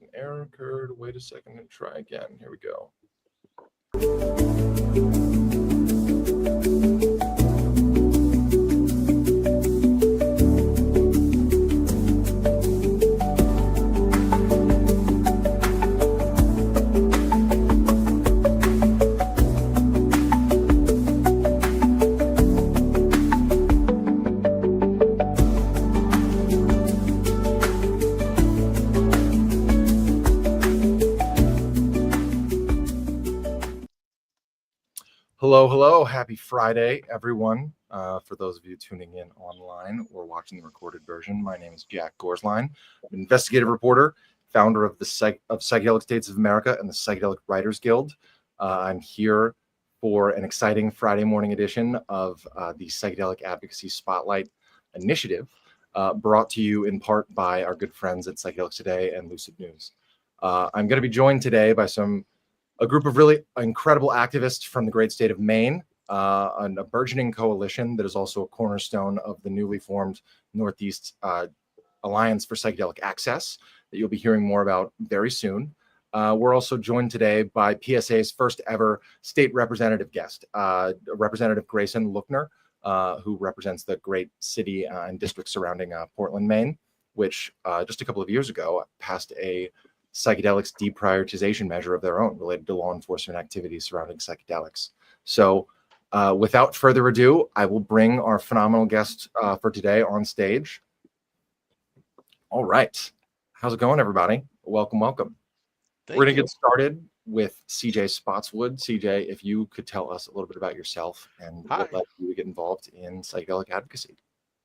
An error occurred. Wait a second and try again. Here we go. Hello. Happy Friday, everyone. For those of you tuning in online or watching the recorded version, my name is Jack Gorsline. I'm an investigative reporter, founder of the Psychedelic States of America and the Psychedelic Writers Guild. I'm here for an exciting Friday morning edition of the Psychedelic Advocacy Spotlight Initiative, brought to you in part by our good friends at Psychedelics Today and Lucid News. I'm going to be joined today by a group of really incredible activists from the great state of Maine, a burgeoning coalition that is also a cornerstone of the newly formed Northeast Alliance for Psychedelic Access that you'll be hearing more about very soon. We're also joined today by PSA's first ever state representative guest, Representative Grayson Lookner, who represents the great city and district surrounding Portland, Maine, which just a couple of years ago passed a psychedelics deprioritization measure of their own related to law enforcement activities surrounding psychedelics. So without further ado, I will bring our phenomenal guest for today on stage. All right. How's it going, everybody? Welcome. We're going to get started with CJ Spottswood. CJ, if you could tell us a little bit about yourself and what led you to get involved in psychedelic advocacy.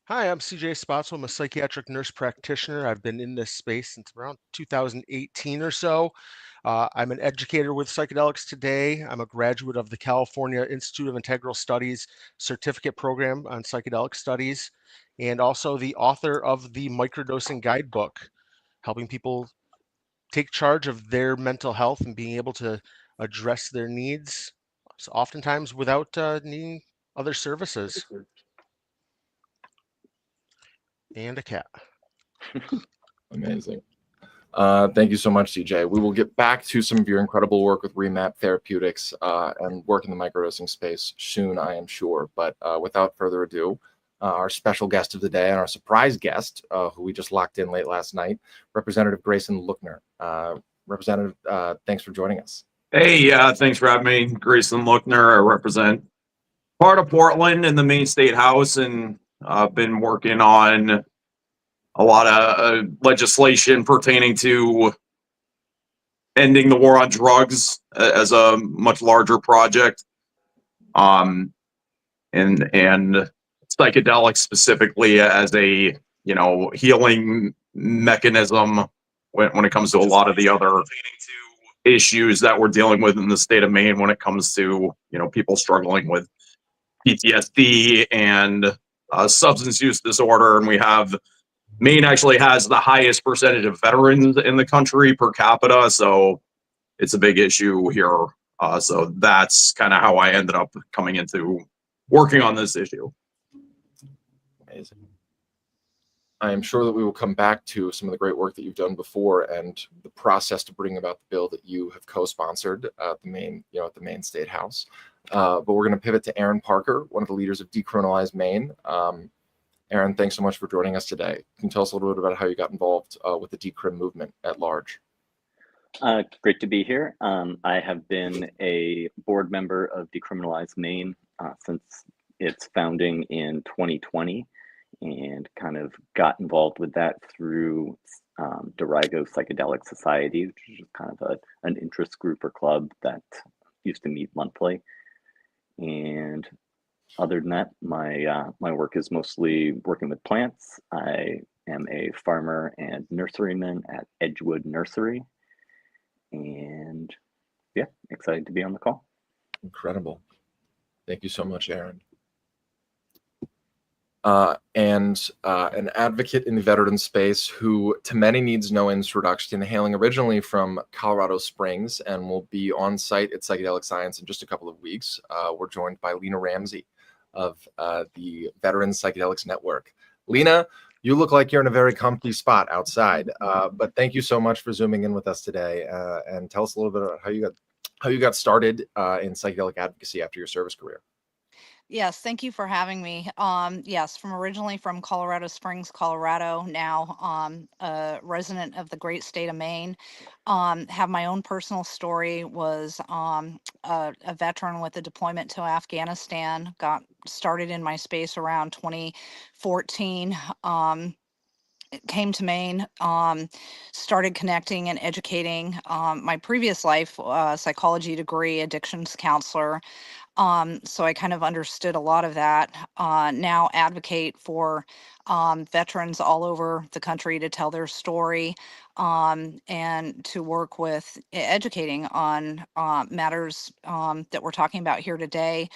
Hi, I'm CJ Spottswood. I'm a psychiatric nurse practitioner. I've been in this space since around 2018 or so. I'm an educator with Psychedelics Today. I'm a graduate of the California Institute of Integral Studies certificate program on psychedelic studies, and also the author of the microdosing guidebook, helping people take charge of their mental health and being able to address their needs, oftentimes without needing other services. And a cat. Amazing. Thank you so much, CJ. We will get back to some of your incredible work with REMAP Therapeutics and work in the microdosing space soon, I am sure. But without further ado, our special guest of the day and our surprise guest, who we just locked in late last night, Representative Grayson Lookner. Representative, thanks for joining us. Hey, thanks for having me. Grayson Lookner. I represent part of Portland in the Maine State House, and I've been working on a lot of legislation pertaining to ending the war on drugs as a much larger project, and psychedelics specifically as a healing mechanism when it comes to a lot of the other issues that we're dealing with in the state of Maine when it comes to people struggling with PTSD and substance use disorder. And Maine actually has the highest percentage of veterans in the country per capita, so it's a big issue here. So that's kind of how I ended up coming into working on this issue. Amazing. I am sure that we will come back to some of the great work that you've done before and the process to bring about the bill that you have co-sponsored at the Maine State House. But we're going to pivot to Aaron Parker, one of the leaders of Decriminalize Maine. Aaron, thanks so much for joining us today. Can you tell us a little bit about how you got involved with the decrim movement at large? Great to be here. I have been a board member of Decriminalize Maine since its founding in 2020, and kind of got involved with that through Dorigo Psychedelic Society, which is just kind of an interest group or club that used to meet monthly. And other than that, my work is mostly working with plants. I am a farmer and nurseryman at Edgewood Nursery. And yeah, excited to be on the call. Incredible. Thank you so much, Aaron. And an advocate in the veteran space who to many needs no introduction, hailing originally from Colorado Springs and will be on site at Psychedelic Science in just a couple of weeks. We're joined by Lena Ramsey of the Veteran Psychedelics Network. Lena, You look like you're in a very comfy spot outside. But thank you so much for zooming in with us today, and tell us a little bit about how you got started in psychedelic advocacy after your service career. Yes, thank you for having me. Yes, from originally from Colorado Springs, Colorado, now a resident of the great state of Maine. Have my own personal story, was a veteran with a deployment to Afghanistan, got started in my space around 2014. Came to Maine, started connecting and educating. My previous life, psychology degree, addictions counselor, so I kind of understood a lot of that. Now advocate for veterans all over the country to tell their story, and to work with educating on matters that we're talking about here today.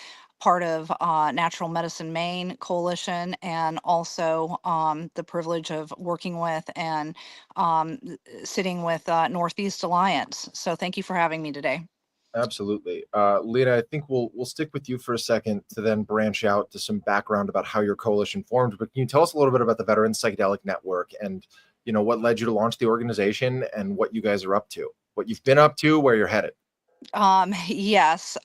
Part of Natural Medicine Maine Coalition, and also the privilege of working with and sitting with Northeast Alliance. So thank you for having me today. Absolutely. Lena, I think we'll stick with you for a second to then branch out to some background about how your coalition formed. But can you tell us a little bit about the Veteran Psychedelic Network, and what led you to launch the organization, and what you guys are up to, what you've been up to, where you're headed? Yes,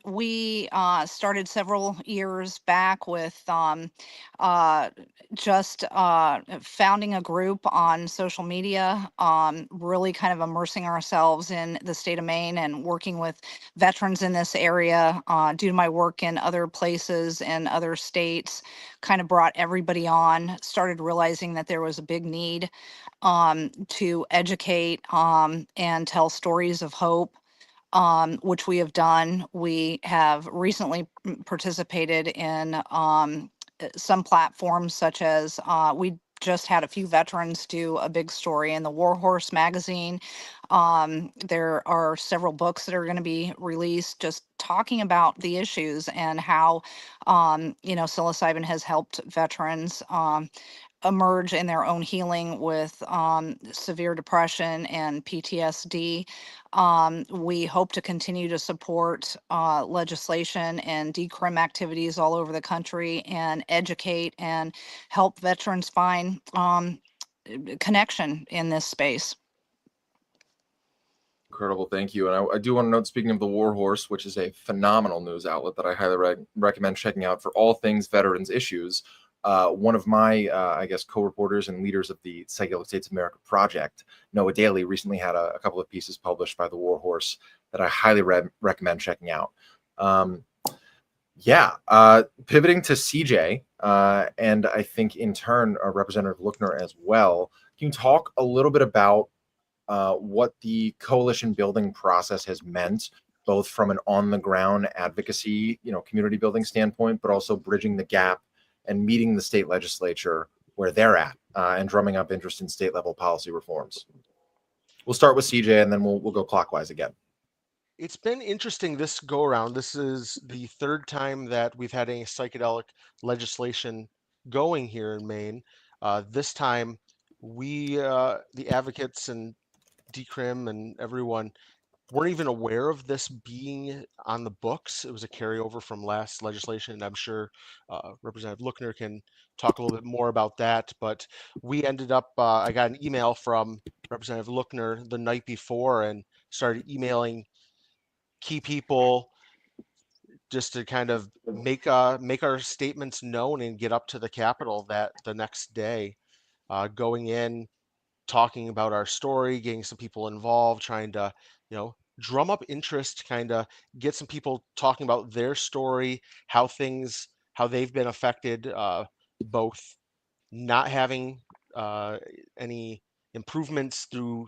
we started several years back with uh, just founding a group on social media, really kind of immersing ourselves in the state of Maine and working with veterans in this area. Due to my work in other places and other states, kind of brought everybody on, started realizing that there was a big need to educate and tell stories of hope, which we have done. We have recently participated in some platforms, such as we just had a few veterans do a big story in the Warhorse magazine. There are several books that are going to be released just talking about the issues and how, psilocybin has helped veterans emerge in their own healing with severe depression and PTSD. We hope to continue to support legislation and decrim activities all over the country, and educate and help veterans find connection in this space. Incredible. Thank you. And I do want to note, speaking of the Warhorse, which is a phenomenal news outlet that I highly recommend checking out for all things veterans issues. One of my, co-reporters and leaders of the Psychedelic States of America project, Noah Daly, recently had a couple of pieces published by the Warhorse that I highly recommend checking out. Pivoting to CJ, and I think in turn, Representative Lookner as well. Can you talk a little bit about what the coalition building process has meant, both from an on-the-ground advocacy, community building standpoint, but also bridging the gap and meeting the state legislature where they're at, and drumming up interest in state level policy reforms? We'll start with CJ, and then we'll go clockwise again. It's been interesting this go around. This is the third time that we've had any psychedelic legislation going here in Maine. This time, we, the advocates and decrim and everyone, weren't even aware of this being on the books. It was a carryover from last legislation, and I'm sure Representative Lookner can talk a little bit more about that. But we ended up, I got an email from Representative Lookner the night before and started emailing key people just to kind of make our statements known and get up to the Capitol that the next day, going in, talking about our story, getting some people involved, trying to, drum up interest, kind of get some people talking about their story, how they've been affected, both not having any improvements through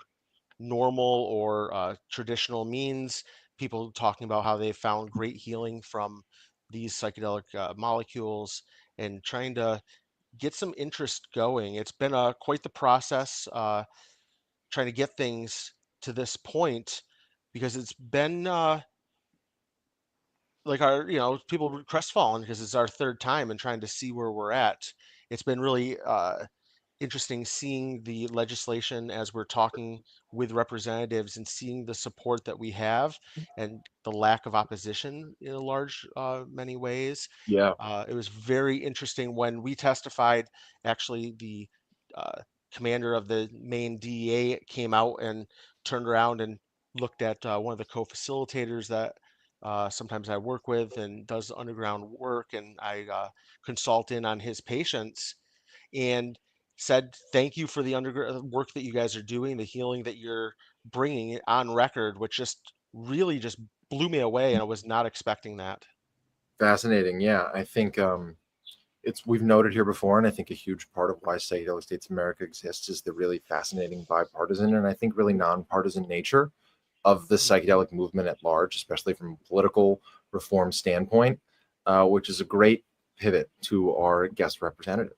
normal or traditional means, people talking about how they found great healing from these psychedelic molecules, and trying to get some interest going. It's been quite the process, trying to get things to this point, because it's been like people were crestfallen because it's our third time and trying to see where we're at. It's been really interesting seeing the legislation as we're talking with representatives and seeing the support that we have and the lack of opposition in a large many ways. Yeah. It was very interesting when we testified. Actually, the commander of the Maine DEA came out and turned around and looked at one of the co-facilitators that sometimes I work with and does underground work, and I consult in on his patients, and said, thank you for the work that you guys are doing, the healing that you're bringing on record, which just really just blew me away. And I was not expecting that. Fascinating. Yeah. I think we've noted here before, and I think a huge part of why Psychedelic States America exists is the really fascinating bipartisan and I think really nonpartisan nature of the psychedelic movement at large, especially from a political reform standpoint, which is a great pivot to our guest representative.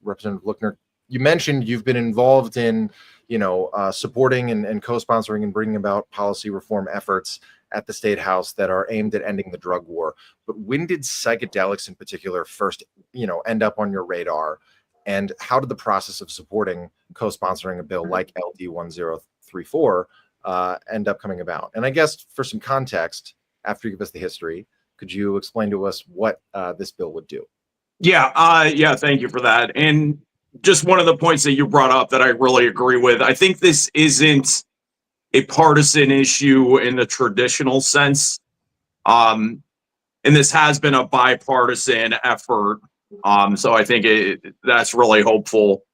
Representative Lookner, you mentioned you've been involved in, supporting and co-sponsoring and bringing about policy reform efforts at the State House that are aimed at ending the drug war. But when did psychedelics in particular first, end up on your radar? And how did the process of supporting co-sponsoring a bill like LD 1034 end up coming about? And I guess for some context, after you give us the history, could you explain to us what this bill would do? Yeah, thank you for that. And just one of the points that you brought up that I really agree with, I think this isn't a partisan issue in the traditional sense. And this has been a bipartisan effort. So I think that's really hopeful.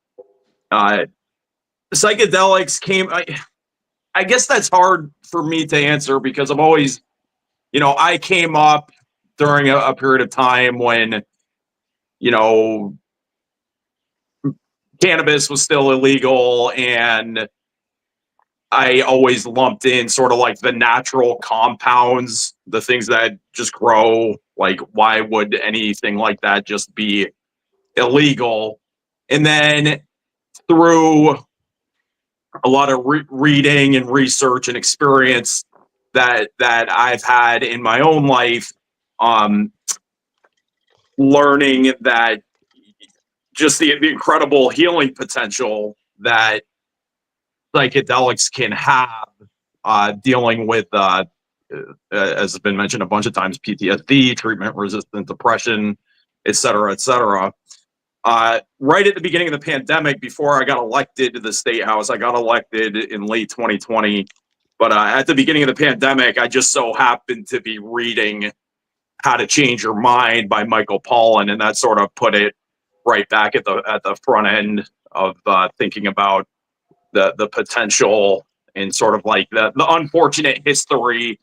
Psychedelics came, I guess that's hard for me to answer because I'm always, I came up during a period of time when, cannabis was still illegal, and I always lumped in sort of like the natural compounds, the things that just grow. Like, why would anything like that just be illegal? And then through a lot of reading and research and experience that I've had in my own life, learning that just the incredible healing potential that psychedelics can have, dealing with, as has been mentioned a bunch of times, PTSD, treatment-resistant depression, et cetera, et cetera. Right at the beginning of the pandemic, before I got elected to the State House, I got elected in late 2020. But at the beginning of the pandemic, I just so happened to be reading How to Change Your Mind by Michael Pollan, and that sort of put it right back at the front end of thinking about the potential and sort of like the unfortunate history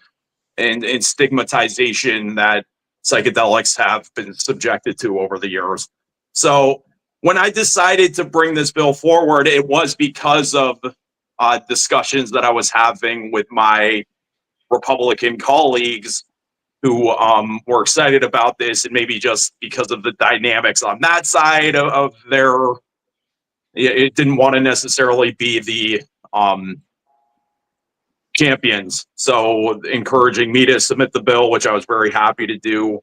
and stigmatization that psychedelics have been subjected to over the years. So when I decided to bring this bill forward, it was because of discussions that I was having with my Republican colleagues who were excited about this, and maybe just because of the dynamics on that side of their, it didn't want to necessarily be the champions. So encouraging me to submit the bill, which I was very happy to do.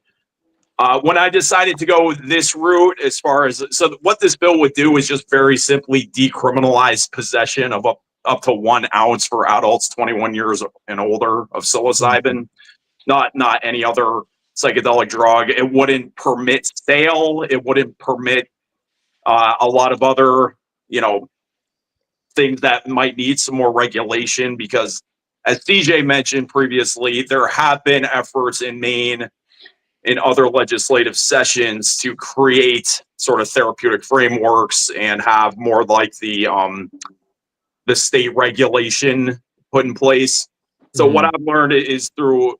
When I decided to go this route, as far as, so what this bill would do is just very simply decriminalize possession of up to 1 ounce for adults 21 years and older of psilocybin. Not any other psychedelic drug. It wouldn't permit sale. It wouldn't permit a lot of other, things that might need some more regulation, because as CJ mentioned previously, there have been efforts in Maine in other legislative sessions to create sort of therapeutic frameworks and have more like the state regulation put in place. So what I've learned is through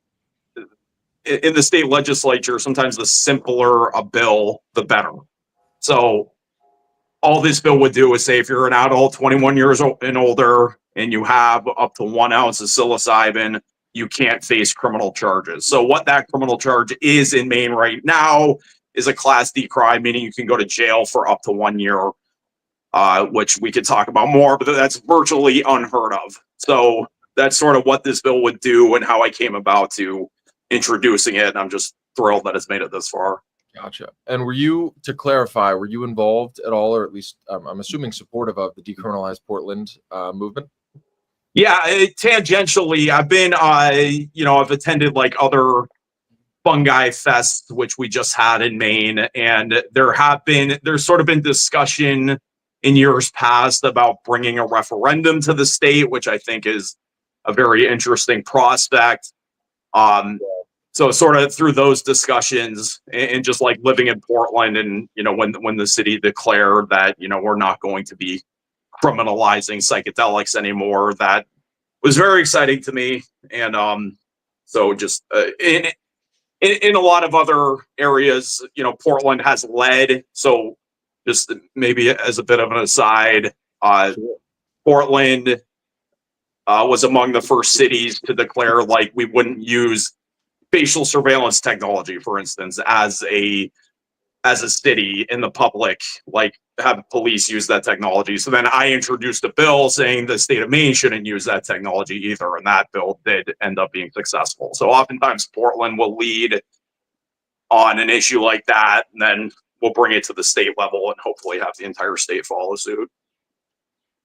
in the state legislature, sometimes the simpler a bill, the better. So all this bill would do is say, if you're an adult 21 years and older and you have up to 1 ounce of psilocybin, you can't face criminal charges. So what that criminal charge is in Maine right now is a Class D crime, meaning you can go to jail for up to 1 year, which we could talk about more, but that's virtually unheard of. So that's sort of what this bill would do and how I came about to introducing it. And I'm just thrilled that it's made it this far. Gotcha. And were you, to clarify, were you involved at all, or at least I'm assuming supportive of the Decriminalize Portland movement? Yeah, tangentially, I've been, I've attended like other fungi fests, which we just had in Maine, and there's sort of been discussion in years past about bringing a referendum to the state, which I think is a very interesting prospect. So sort of through those discussions and just like living in Portland, and when the city declared that we're not going to be criminalizing psychedelics anymore, that was very exciting to me. And so just in a lot of other areas, Portland has led. So just maybe as a bit of an aside, Portland was among the first cities to declare like we wouldn't use facial surveillance technology, for instance, as a city in the public, like have police use that technology. So then I introduced a bill saying the state of Maine shouldn't use that technology either, and that bill did end up being successful. So oftentimes Portland will lead on an issue like that, and then we'll bring it to the state level and hopefully have the entire state follow suit.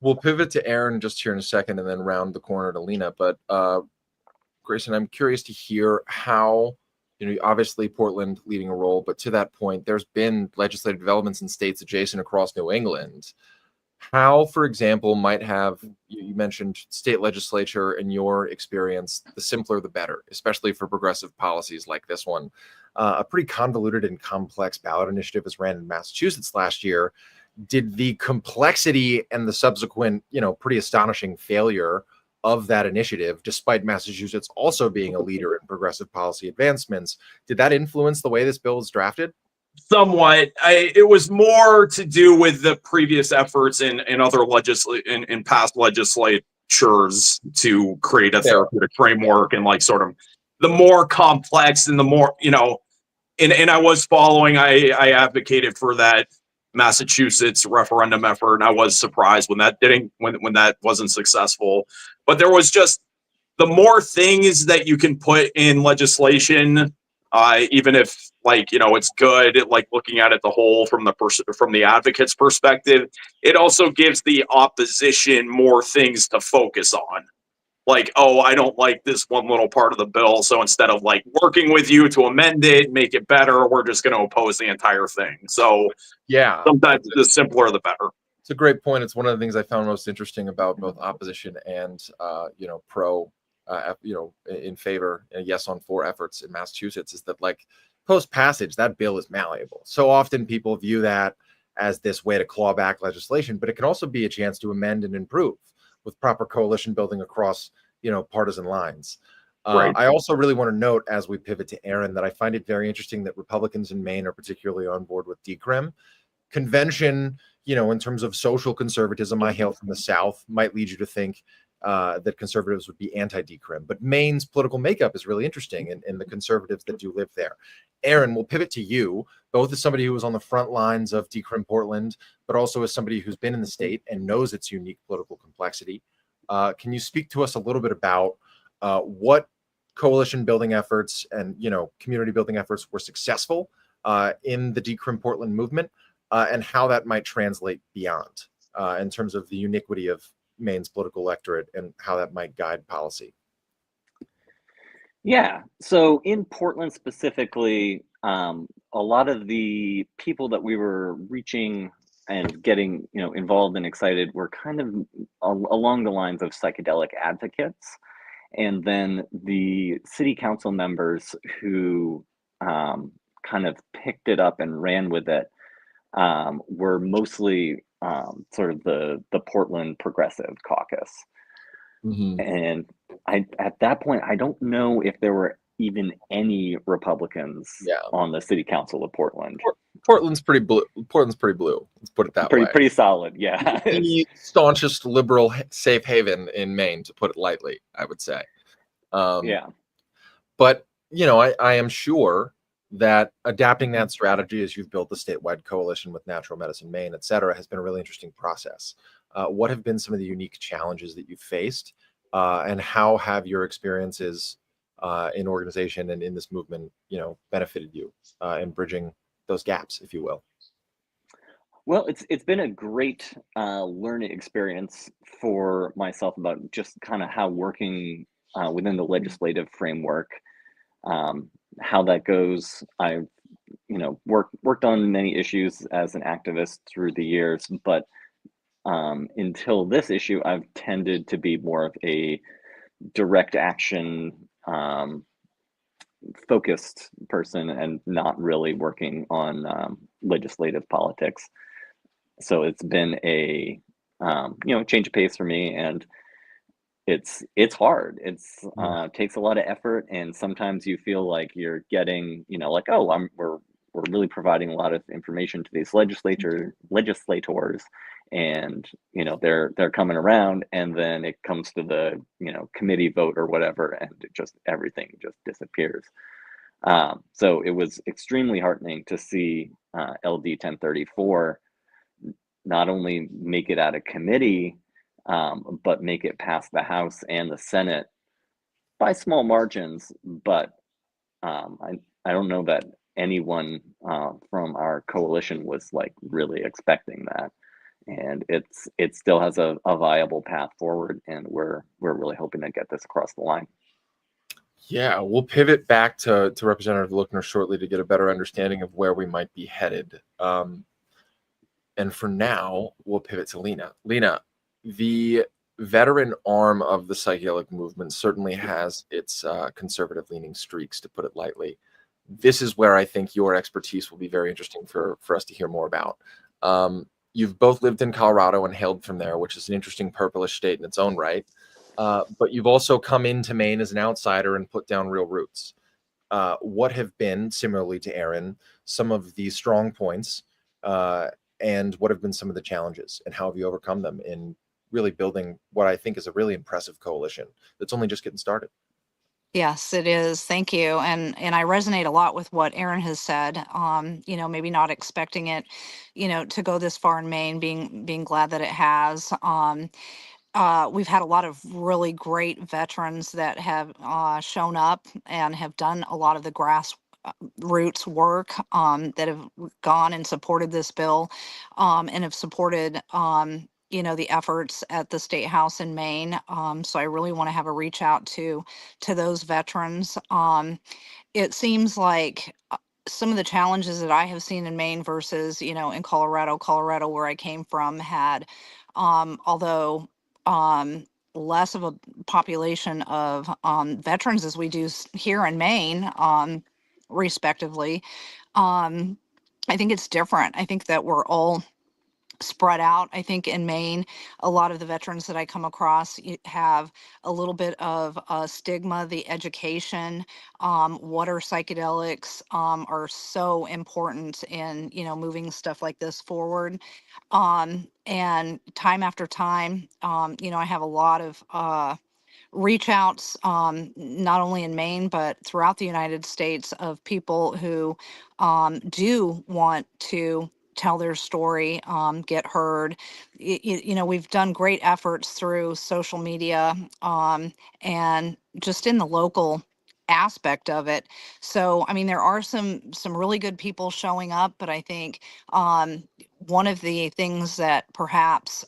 We'll pivot to Aaron just here in a second and then round the corner to Lena. But Grayson, I'm curious to hear how, obviously Portland leading a role, but to that point, there's been legislative developments in states adjacent across New England. How, for example, might have, you mentioned state legislature, in your experience, the simpler the better, especially for progressive policies like this one. A pretty convoluted and complex ballot initiative was ran in Massachusetts last year. Did the complexity and the subsequent, pretty astonishing failure of that initiative, despite Massachusetts also being a leader in progressive policy advancements, did that influence the way this bill is drafted? Somewhat. It was more to do with the previous efforts in other in past legislatures to create a therapeutic framework, and like sort of the more complex and the more, and I was following, I advocated for that Massachusetts referendum effort, and I was surprised when that wasn't successful. But there was just the more things that you can put in legislation, even if it's good, like looking at it the whole from the advocate's perspective, it also gives the opposition more things to focus on. Like, oh, I don't like this one little part of the bill, so instead of like working with you to amend it, make it better, we're just going to oppose the entire thing. So yeah, sometimes the simpler the better. It's a great point. It's one of the things I found most interesting about both opposition and pro in favor, yes on 4 efforts in Massachusetts, is that like post passage, that bill is malleable. So often people view that as this way to claw back legislation, but it can also be a chance to amend and improve with proper coalition building across partisan lines. Right. I also really want to note, as we pivot to Aaron, that I find it very interesting that Republicans in Maine are particularly on board with decrim. Convention, in terms of social conservatism, I hail from the South, might lead you to think that conservatives would be anti-decrim. But Maine's political makeup is really interesting in the conservatives that do live there. Aaron, we'll pivot to you, both as somebody who was on the front lines of decrim Portland, but also as somebody who's been in the state and knows its unique political complexity. Can you speak to us a little bit about what coalition building efforts and community building efforts were successful in the decrim Portland movement, and how that might translate beyond in terms of the uniquity of Maine's political electorate and how that might guide policy? Yeah, so in Portland specifically, a lot of the people that we were reaching and getting involved and excited were kind of along the lines of psychedelic advocates. And then the city council members who kind of picked it up and ran with it were mostly sort of the Portland Progressive Caucus. Mm-hmm. And at that point, I don't know if there were even any Republicans on the city council of Portland. Portland's pretty blue. Let's put it that way. Pretty solid, yeah. The staunchest liberal safe haven in Maine, to put it lightly, I would say. Yeah. But I am sure that adapting that strategy as you've built the statewide coalition with Natural Medicine Maine, et cetera, has been a really interesting process. What have been some of the unique challenges that you've faced, and how have your experiences in organization and in this movement, benefited you in bridging those gaps, if you will? Well, it's been a great learning experience for myself about just kind of how working within the legislative framework, how that goes. I've worked on many issues as an activist through the years, but until this issue, I've tended to be more of a direct action focused person and not really working on legislative politics. So it's been a change of pace for me, and it's hard. It's takes a lot of effort, and sometimes you feel like you're getting like, oh, we're really providing a lot of information to these legislators, and they're coming around, and then it comes to the committee vote or whatever, and everything just disappears. So it was extremely heartening to see LD 1034 not only make it out of committee, but make it past the House and the Senate by small margins. But I don't know that anyone from our coalition was like really expecting that. And it still has a viable path forward, and we're really hoping to get this across the line. Yeah, we'll pivot back to Representative Lookner shortly to get a better understanding of where we might be headed. And for now, we'll pivot to Lena. Lena, the veteran arm of the psychedelic movement certainly has its conservative-leaning streaks, to put it lightly. This is where I think your expertise will be very interesting for us to hear more about. You've both lived in Colorado and hailed from there, which is an interesting purplish state in its own right. But you've also come into Maine as an outsider and put down real roots. What have been, similarly to Aaron, some of the strong points, and what have been some of the challenges, and how have you overcome them in really building what I think is a really impressive coalition that's only just getting started? Yes, it is. Thank you. And I resonate a lot with what Aaron has said. Maybe not expecting it, to go this far in Maine, being glad that it has. We've had a lot of really great veterans that have shown up and have done a lot of the grassroots work, that have gone and supported this bill, and have supported the efforts at the State House in Maine. So I really want to have a reach out to those veterans. It seems like some of the challenges that I have seen in Maine versus, in Colorado, where I came from, had, although less of a population of veterans as we do here in Maine, respectively. I think it's different. I think that we're all spread out. I think in Maine, a lot of the veterans that I come across have a little bit of a stigma. The education, what are psychedelics, are so important in, moving stuff like this forward. And time after time, I have a lot of reach outs, not only in Maine, but throughout the United States, of people who do want to tell their story, get heard. We've done great efforts through social media, and just in the local aspect of it. So, I mean, there are some really good people showing up, but I think one of the things that perhaps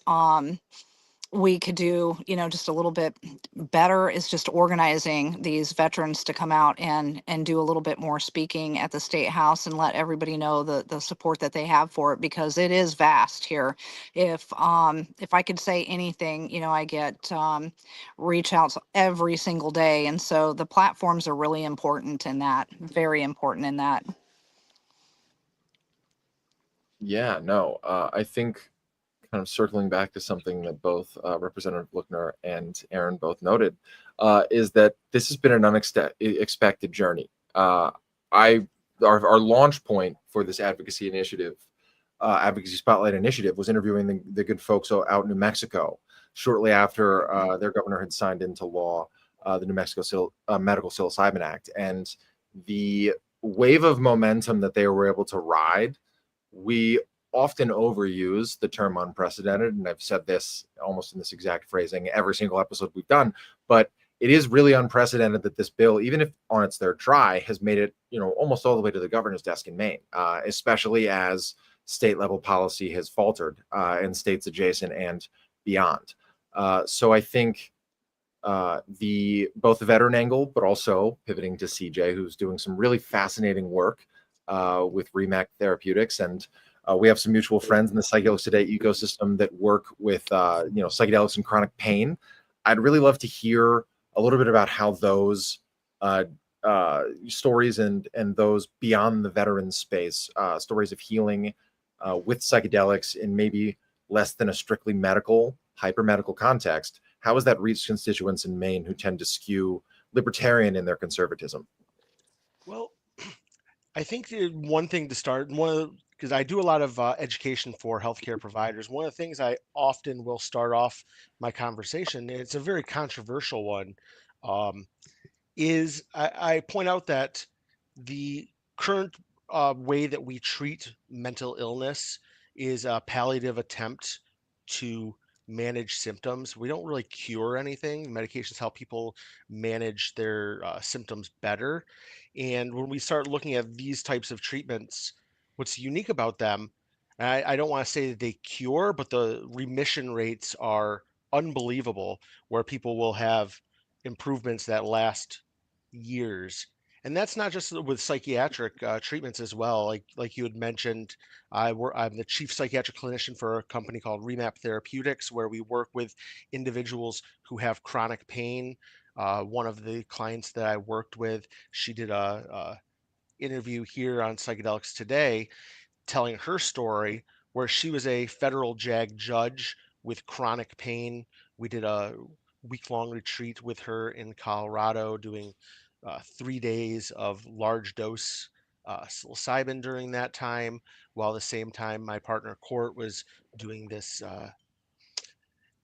we could do, just a little bit better is just organizing these veterans to come out and do a little bit more speaking at the State House and let everybody know the support that they have for it, because it is vast here. If I could say anything, I get reach outs every single day. And so the platforms are really important in that, very important in that. Yeah, no, I think, kind of circling back to something that both Representative Lookner and Aaron both noted, is that this has been an unexpected journey. Our launch point for this advocacy initiative, Advocacy Spotlight Initiative, was interviewing the good folks out in New Mexico shortly after their governor had signed into law the New Mexico Medical Psilocybin Act. And the wave of momentum that they were able to ride, we often overuse the term unprecedented, and I've said this almost in this exact phrasing every single episode we've done, but it is really unprecedented that this bill, even if on its third try, has made it, almost all the way to the governor's desk in Maine, especially as state level policy has faltered in states adjacent and beyond. So I think both the veteran angle, but also pivoting to CJ, who's doing some really fascinating work with REMAP Therapeutics, and we have some mutual friends in the Psychedelics Today ecosystem that work with psychedelics and chronic pain. I'd really love to hear a little bit about how those stories and those beyond the veteran space, stories of healing with psychedelics in maybe less than a strictly medical, hyper-medical context, how has that reached constituents in Maine who tend to skew libertarian in their conservatism? Well, I think one thing to start, because I do a lot of education for healthcare providers, one of the things I often will start off my conversation, and it's a very controversial one, is I point out that the current way that we treat mental illness is a palliative attempt to manage symptoms. We don't really cure anything. Medications help people manage their symptoms better. And when we start looking at these types of treatments, what's unique about them, I don't want to say that they cure, but the remission rates are unbelievable, where people will have improvements that last years. And that's not just with psychiatric treatments as well. Like you had mentioned, I'm the chief psychiatric clinician for a company called REMAP Therapeutics, where we work with individuals who have chronic pain. One of the clients that I worked with, she did a interview here on Psychedelics Today, telling her story where she was a federal JAG judge with chronic pain. We did a week-long retreat with her in Colorado, doing 3 days of large dose psilocybin during that time, while at the same time my partner Court was doing this.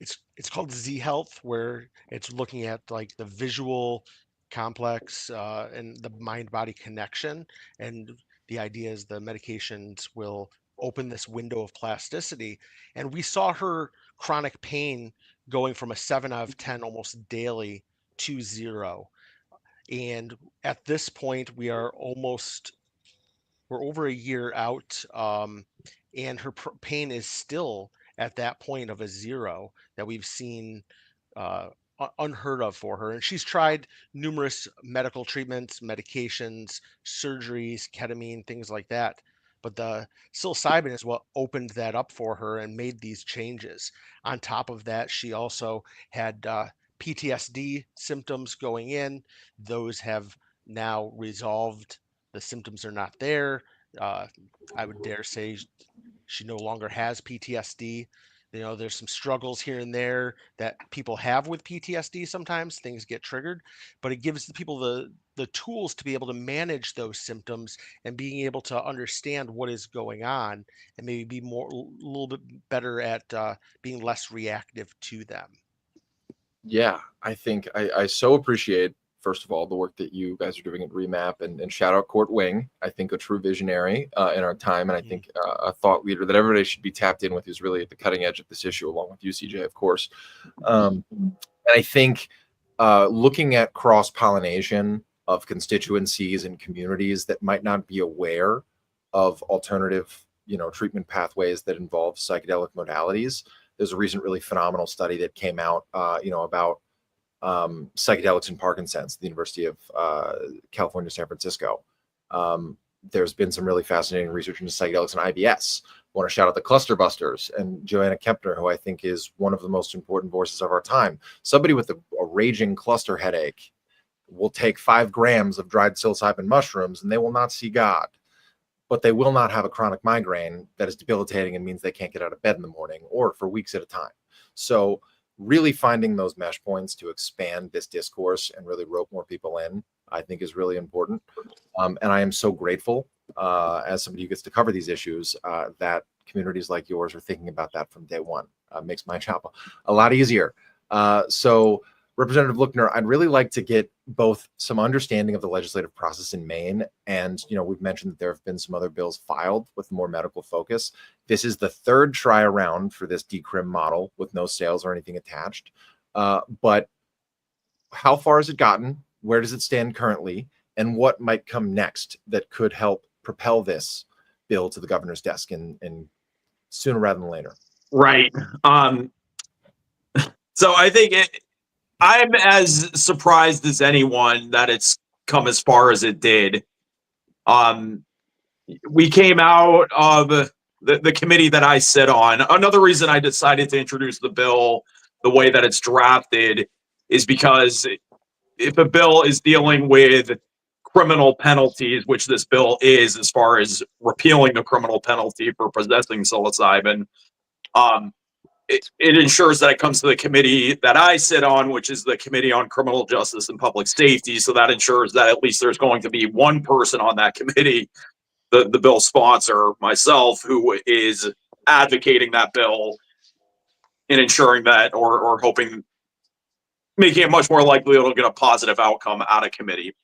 It's called Z Health, where it's looking at like the visual complex and the mind-body connection, and the idea is the medications will open this window of plasticity. And we saw her chronic pain going from a 7 out of 10 almost daily to 0. And at this point, we're over a year out, and her pain is still at that point of a 0 that we've seen unheard of for her. And she's tried numerous medical treatments, medications, surgeries, ketamine, things like that. But the psilocybin is what opened that up for her and made these changes. On top of that, she also had PTSD symptoms going in. Those have now resolved. The symptoms are not there. I would dare say she no longer has PTSD. There's some struggles here and there that people have with PTSD. Sometimes things get triggered, but it gives the people the tools to be able to manage those symptoms and being able to understand what is going on, and maybe be a little bit better at being less reactive to them. Yeah, I think I so appreciate, first of all, the work that you guys are doing at REMAP, and shout out Court Wing. I think a true visionary in our time, and I think a thought leader that everybody should be tapped in with, who's really at the cutting edge of this issue, along with you, CJ, of course. And I think looking at cross-pollination of constituencies and communities that might not be aware of alternative, treatment pathways that involve psychedelic modalities. There's a recent really phenomenal study that came out, about psychedelics and Parkinson's at the University of California, San Francisco. There's been some really fascinating research into psychedelics and IBS. I want to shout out the Cluster Busters and Joanna Kempner, who I think is one of the most important voices of our time. Somebody with a raging cluster headache will take 5 grams of dried psilocybin mushrooms and they will not see God, but they will not have a chronic migraine that is debilitating and means they can't get out of bed in the morning or for weeks at a time. So really finding those mesh points to expand this discourse and really rope more people in, I think is really important. And I am so grateful as somebody who gets to cover these issues that communities like yours are thinking about that from day one. Makes my job a lot easier. So Representative Lookner, I'd really like to get both some understanding of the legislative process in Maine, and we've mentioned that there have been some other bills filed with more medical focus. This is the 3rd try around for this decrim model with no sales or anything attached. But how far has it gotten? Where does it stand currently? And what might come next that could help propel this bill to the governor's desk and sooner rather than later? Right. So I think I'm as surprised as anyone that it's come as far as it did. We came out of the committee that I sit on. Another reason I decided to introduce the bill the way that it's drafted is because if a bill is dealing with criminal penalties, which this bill is, as far as repealing the criminal penalty for possessing psilocybin, it ensures that it comes to the committee that I sit on, which is the Committee on Criminal Justice and Public Safety. So that ensures that at least there's going to be one person on that committee, the bill sponsor, myself, who is advocating that bill and ensuring that, or hoping, making it much more likely it'll get a positive outcome out of committee.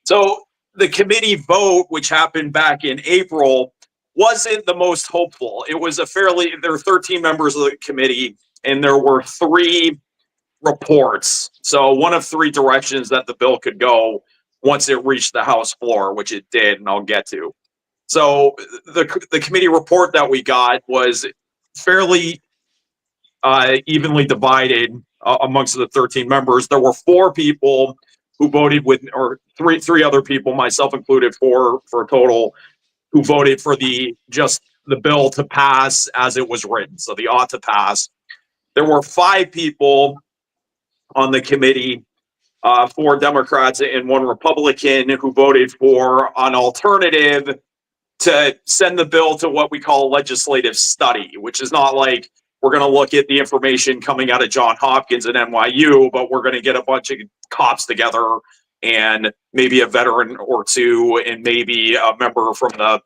So the committee vote, which happened back in April, wasn't the most hopeful. It was there were 13 members of the committee, and there were 3 reports. So one of 3 directions that the bill could go once it reached the House floor, which it did, and I'll get to. So the committee report that we got was fairly evenly divided amongst the 13 members. There were 4 people who voted with, or three other people, myself included, for a total, who voted for the bill to pass as it was written, so the ought to pass. There were 5 people on the committee, 4 Democrats and 1 Republican, who voted for an alternative to send the bill to what we call a legislative study, which is not like we're going to look at the information coming out of Johns Hopkins and NYU, but we're going to get a bunch of cops together and maybe a veteran or 2 and maybe a member from the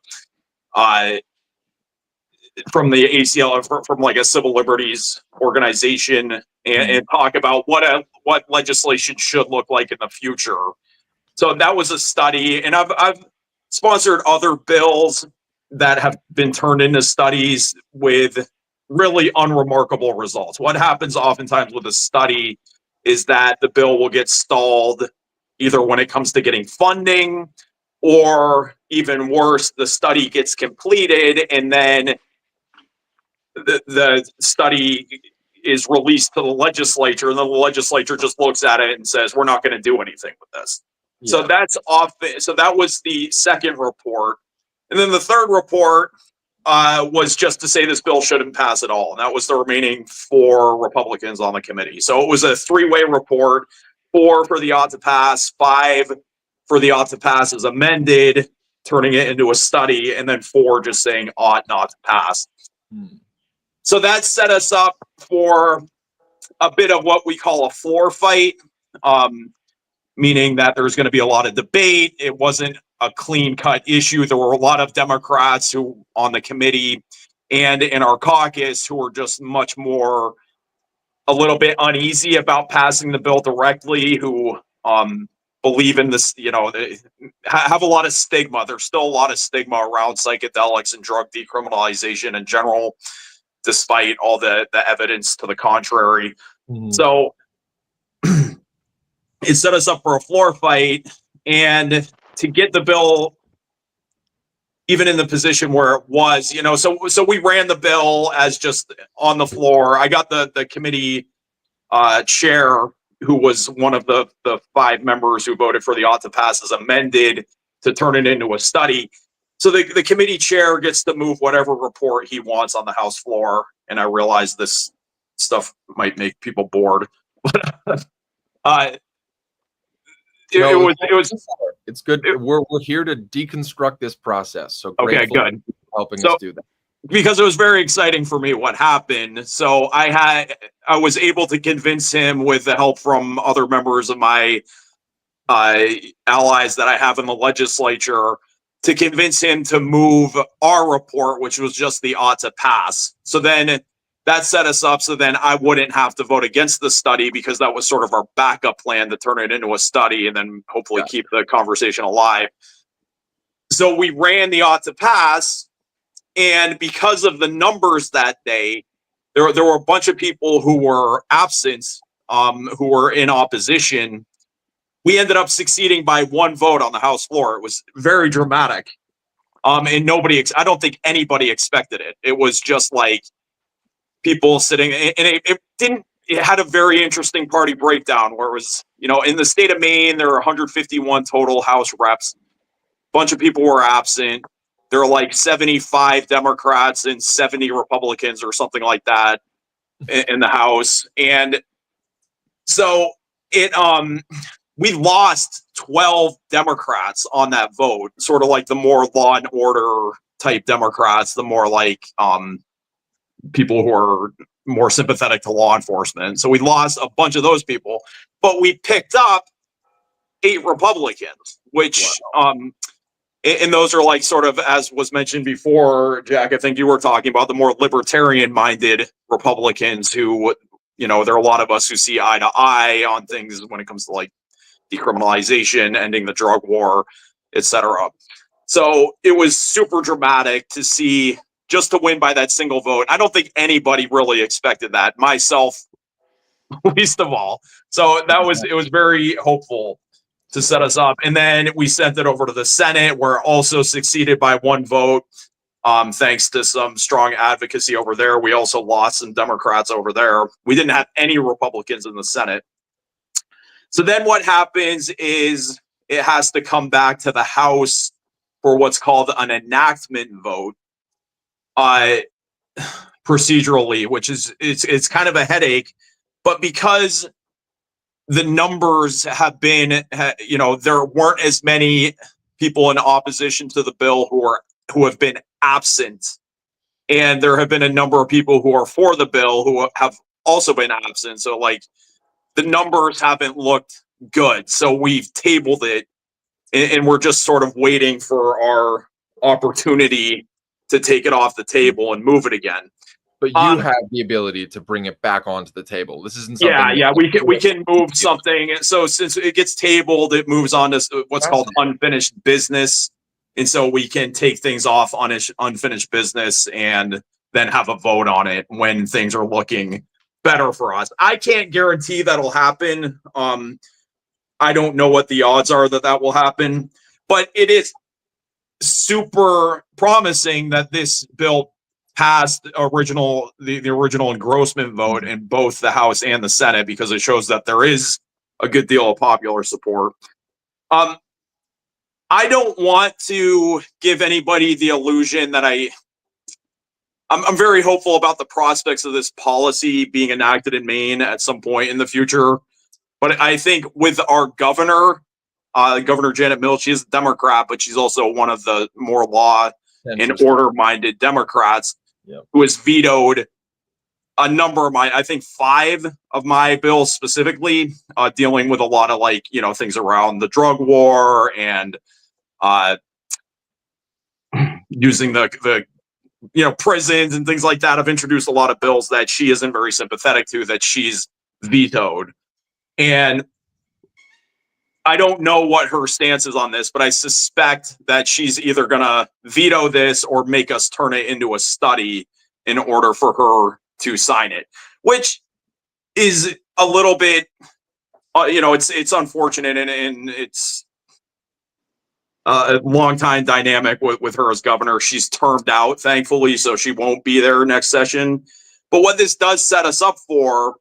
ACL, from like a civil liberties organization, and talk about what legislation should look like in the future. So that was a study, and I've sponsored other bills that have been turned into studies with really unremarkable results. What happens oftentimes with a study is that the bill will get stalled either when it comes to getting funding, or even worse, the study gets completed and then the study is released to the legislature, and then the legislature just looks at it and says, we're not going to do anything with this. Yeah. So that's often, so that was the second report. And then the third report was just to say this bill shouldn't pass at all. And that was the remaining 4 Republicans on the committee. So it was a 3-way report: 4 for the ought to pass, 5 for the ought to pass as amended, turning it into a study, and then 4 just saying ought not to pass. So that set us up for a bit of what we call a floor fight, meaning that there's going to be a lot of debate. It wasn't a clean-cut issue. There were a lot of Democrats who on the committee and in our caucus who were just much more a little bit uneasy about passing the bill directly, who believe in this, they have a lot of stigma. There's still a lot of stigma around psychedelics and drug decriminalization in general, despite all the evidence to the contrary. So it set us up for a floor fight, and to get the bill even in the position where it was, so we ran the bill as just on the floor. I got the committee chair, who was one of the 5 members who voted for the ought to pass as amended, to turn it into a study. So the committee chair gets to move whatever report he wants on the House floor. And I realize this stuff might make people bored. It's good. We're here to deconstruct this process. So okay, good. Helping us do that. Because it was very exciting for me what happened. So I was able to convince him, with the help from other members of my allies that I have in the legislature, to convince him to move our report, which was just the ought to pass. So then that set us up so then I wouldn't have to vote against the study, because that was sort of our backup plan to turn it into a study and then hopefully keep the conversation alive. So we ran the ought to pass, and because of the numbers that day, there were a bunch of people who were absent who were in opposition, we ended up succeeding by one vote on the House floor. It was very dramatic. And I don't think anybody expected it. It was just like people sitting, and it had a very interesting party breakdown where it was, in the state of Maine, there are 151 total House reps. A bunch of people were absent. There are like 75 Democrats and 70 Republicans or something like that in the House. And so we lost 12 Democrats on that vote, sort of like the more law and order type Democrats, the more like people who are more sympathetic to law enforcement. So we lost a bunch of those people, but we picked up 8 Republicans, which, and those are like sort of, as was mentioned before, Jack, I think you were talking about the more libertarian minded Republicans who, there are a lot of us who see eye to eye on things when it comes to like decriminalization, ending the drug war, etc. So it was super dramatic to see, just to win by that single vote. I don't think anybody really expected that, myself least of all. So it was very hopeful to set us up. And then we sent it over to the Senate, where it also succeeded by one vote. Thanks to some strong advocacy over there. We also lost some Democrats over there. We didn't have any Republicans in the Senate. So then what happens is it has to come back to the House for what's called an enactment vote, procedurally, which is it's kind of a headache. But because the numbers have been, there weren't as many people in opposition to the bill who have been absent, and there have been a number of people who are for the bill who have also been absent. So like the numbers haven't looked good. So we've tabled it, and we're just sort of waiting for our opportunity to take it off the table and move it again. But you have the ability to bring it back onto the table. This isn't something. Yeah, we can move something. So since it gets tabled, it moves on to what's called unfinished business, and so we can take things off on unfinished business and then have a vote on it when things are looking better for us. I can't guarantee that'll happen. I don't know what the odds are that will happen, but it is super promising that this bill passed the original engrossment vote in both the House and the Senate, because it shows that there is a good deal of popular support. I don't want to give anybody the illusion that I'm very hopeful about the prospects of this policy being enacted in Maine at some point in the future. But I think with our governor, Governor Janet Mills, she is a Democrat, but she's also one of the more law and order-minded Democrats, who has vetoed a number of I think 5 of my bills specifically, dealing with a lot of things around the drug war and using the prisons and things like that. I've introduced a lot of bills that she isn't very sympathetic to, that she's vetoed. And I don't know what her stance is on this, but I suspect that she's either going to veto this or make us turn it into a study in order for her to sign it, which is a little bit, it's unfortunate, and it's a long time dynamic with her as governor. She's termed out, thankfully, so she won't be there next session. But what this does set us up for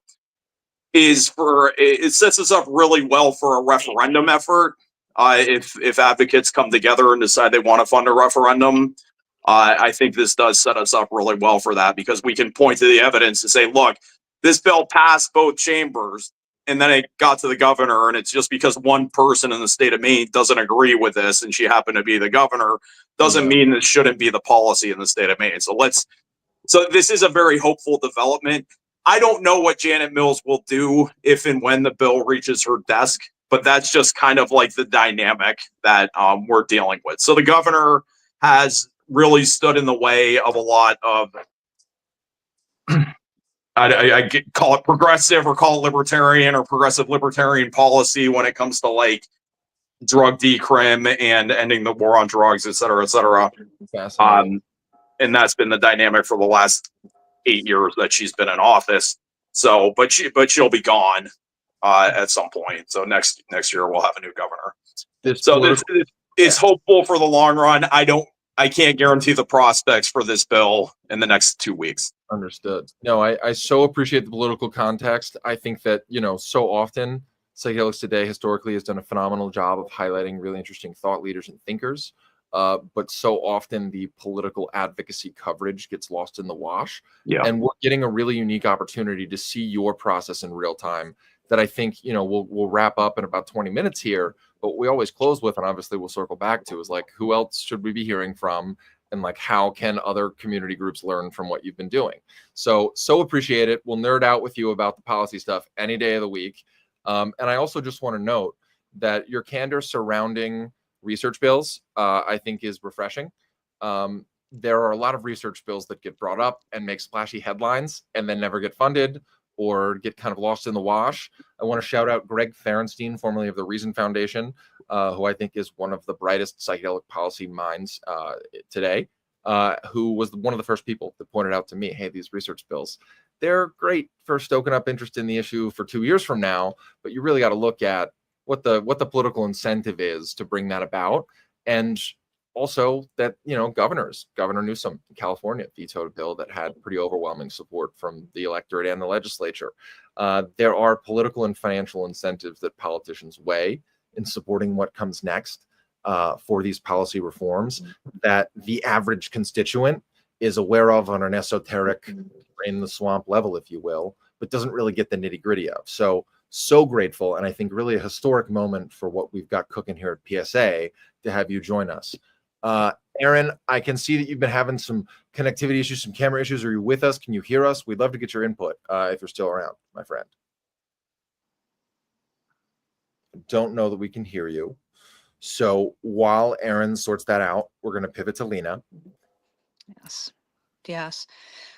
is it sets us up really well for a referendum effort. If advocates come together and decide they want to fund a referendum, I think this does set us up really well for that, because we can point to the evidence and say, look, this bill passed both chambers, and then it got to the governor, and it's just because one person in the state of Maine doesn't agree with this, and she happened to be the governor, doesn't mean this shouldn't be the policy in the state of Maine. So this is a very hopeful development. I don't know what Janet Mills will do if and when the bill reaches her desk, but that's just kind of like the dynamic that we're dealing with. So the governor has really stood in the way of a lot of, I call it progressive or call it libertarian or progressive libertarian policy when it comes to like drug decrim and ending the war on drugs, et cetera, et cetera. And that's been the dynamic for the last 8 years that she's been in office. So, but she'll be gone at some point. So next year we'll have a new governor. It's hopeful for the long run. I can't guarantee the prospects for this bill in the next 2 weeks. Understood. No, I so appreciate the political context. I think that, so often Psychedelics Today historically has done a phenomenal job of highlighting really interesting thought leaders and thinkers. But so often the political advocacy coverage gets lost in the wash. Yeah. And we're getting a really unique opportunity to see your process in real time that I think, we'll wrap up in about 20 minutes here. But we always close with, and obviously we'll circle back to, is like, who else should we be hearing from? And like, how can other community groups learn from what you've been doing? So appreciate it. We'll nerd out with you about the policy stuff any day of the week. And I also just want to note that your candor surrounding research bills, I think, is refreshing. There are a lot of research bills that get brought up and make splashy headlines and then never get funded or get kind of lost in the wash. I want to shout out Greg Ferenstein, formerly of the Reason Foundation, who I think is one of the brightest psychedelic policy minds today, who was one of the first people that pointed out to me, hey, these research bills, they're great for stoking up interest in the issue for 2 years from now, but you really got to look at what the political incentive is to bring that about. And also that, Governor Newsom in California vetoed a bill that had pretty overwhelming support from the electorate and the legislature. There are political and financial incentives that politicians weigh in supporting what comes next for these policy reforms that the average constituent is aware of on an esoteric in the swamp level, if you will, but doesn't really get the nitty gritty of. So grateful. And I think really a historic moment for what we've got cooking here at PSA to have you join us. Aaron, I can see that you've been having some connectivity issues, some camera issues. Are you with us? Can you hear us? We'd love to get your input if you're still around, my friend. Don't know that we can hear you. So while Aaron sorts that out, we're going to pivot to Lena. Yes.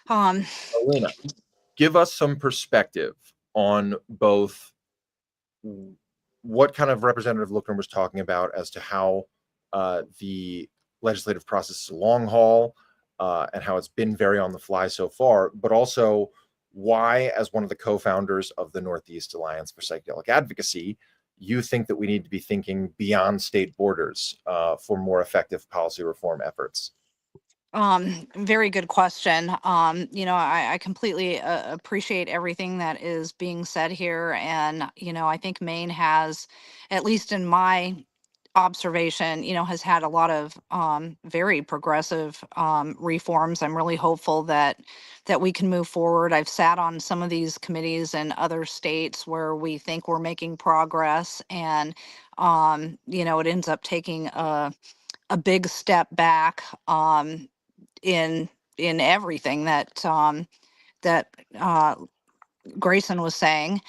Lena, give us some perspective on both what kind of Representative Lookner was talking about as to how the legislative process is a long haul and how it's been very on the fly so far, but also why, as one of the co-founders of the Northeast Alliance for Psychedelic Advocacy, you think that we need to be thinking beyond state borders for more effective policy reform efforts. Very good question. I completely appreciate everything that is being said here. And, I think Maine has, at least in my observation, has had a lot of very progressive reforms. I'm really hopeful that we can move forward. I've sat on some of these committees in other states where we think we're making progress, and it ends up taking a big step back in everything that Grayson was saying.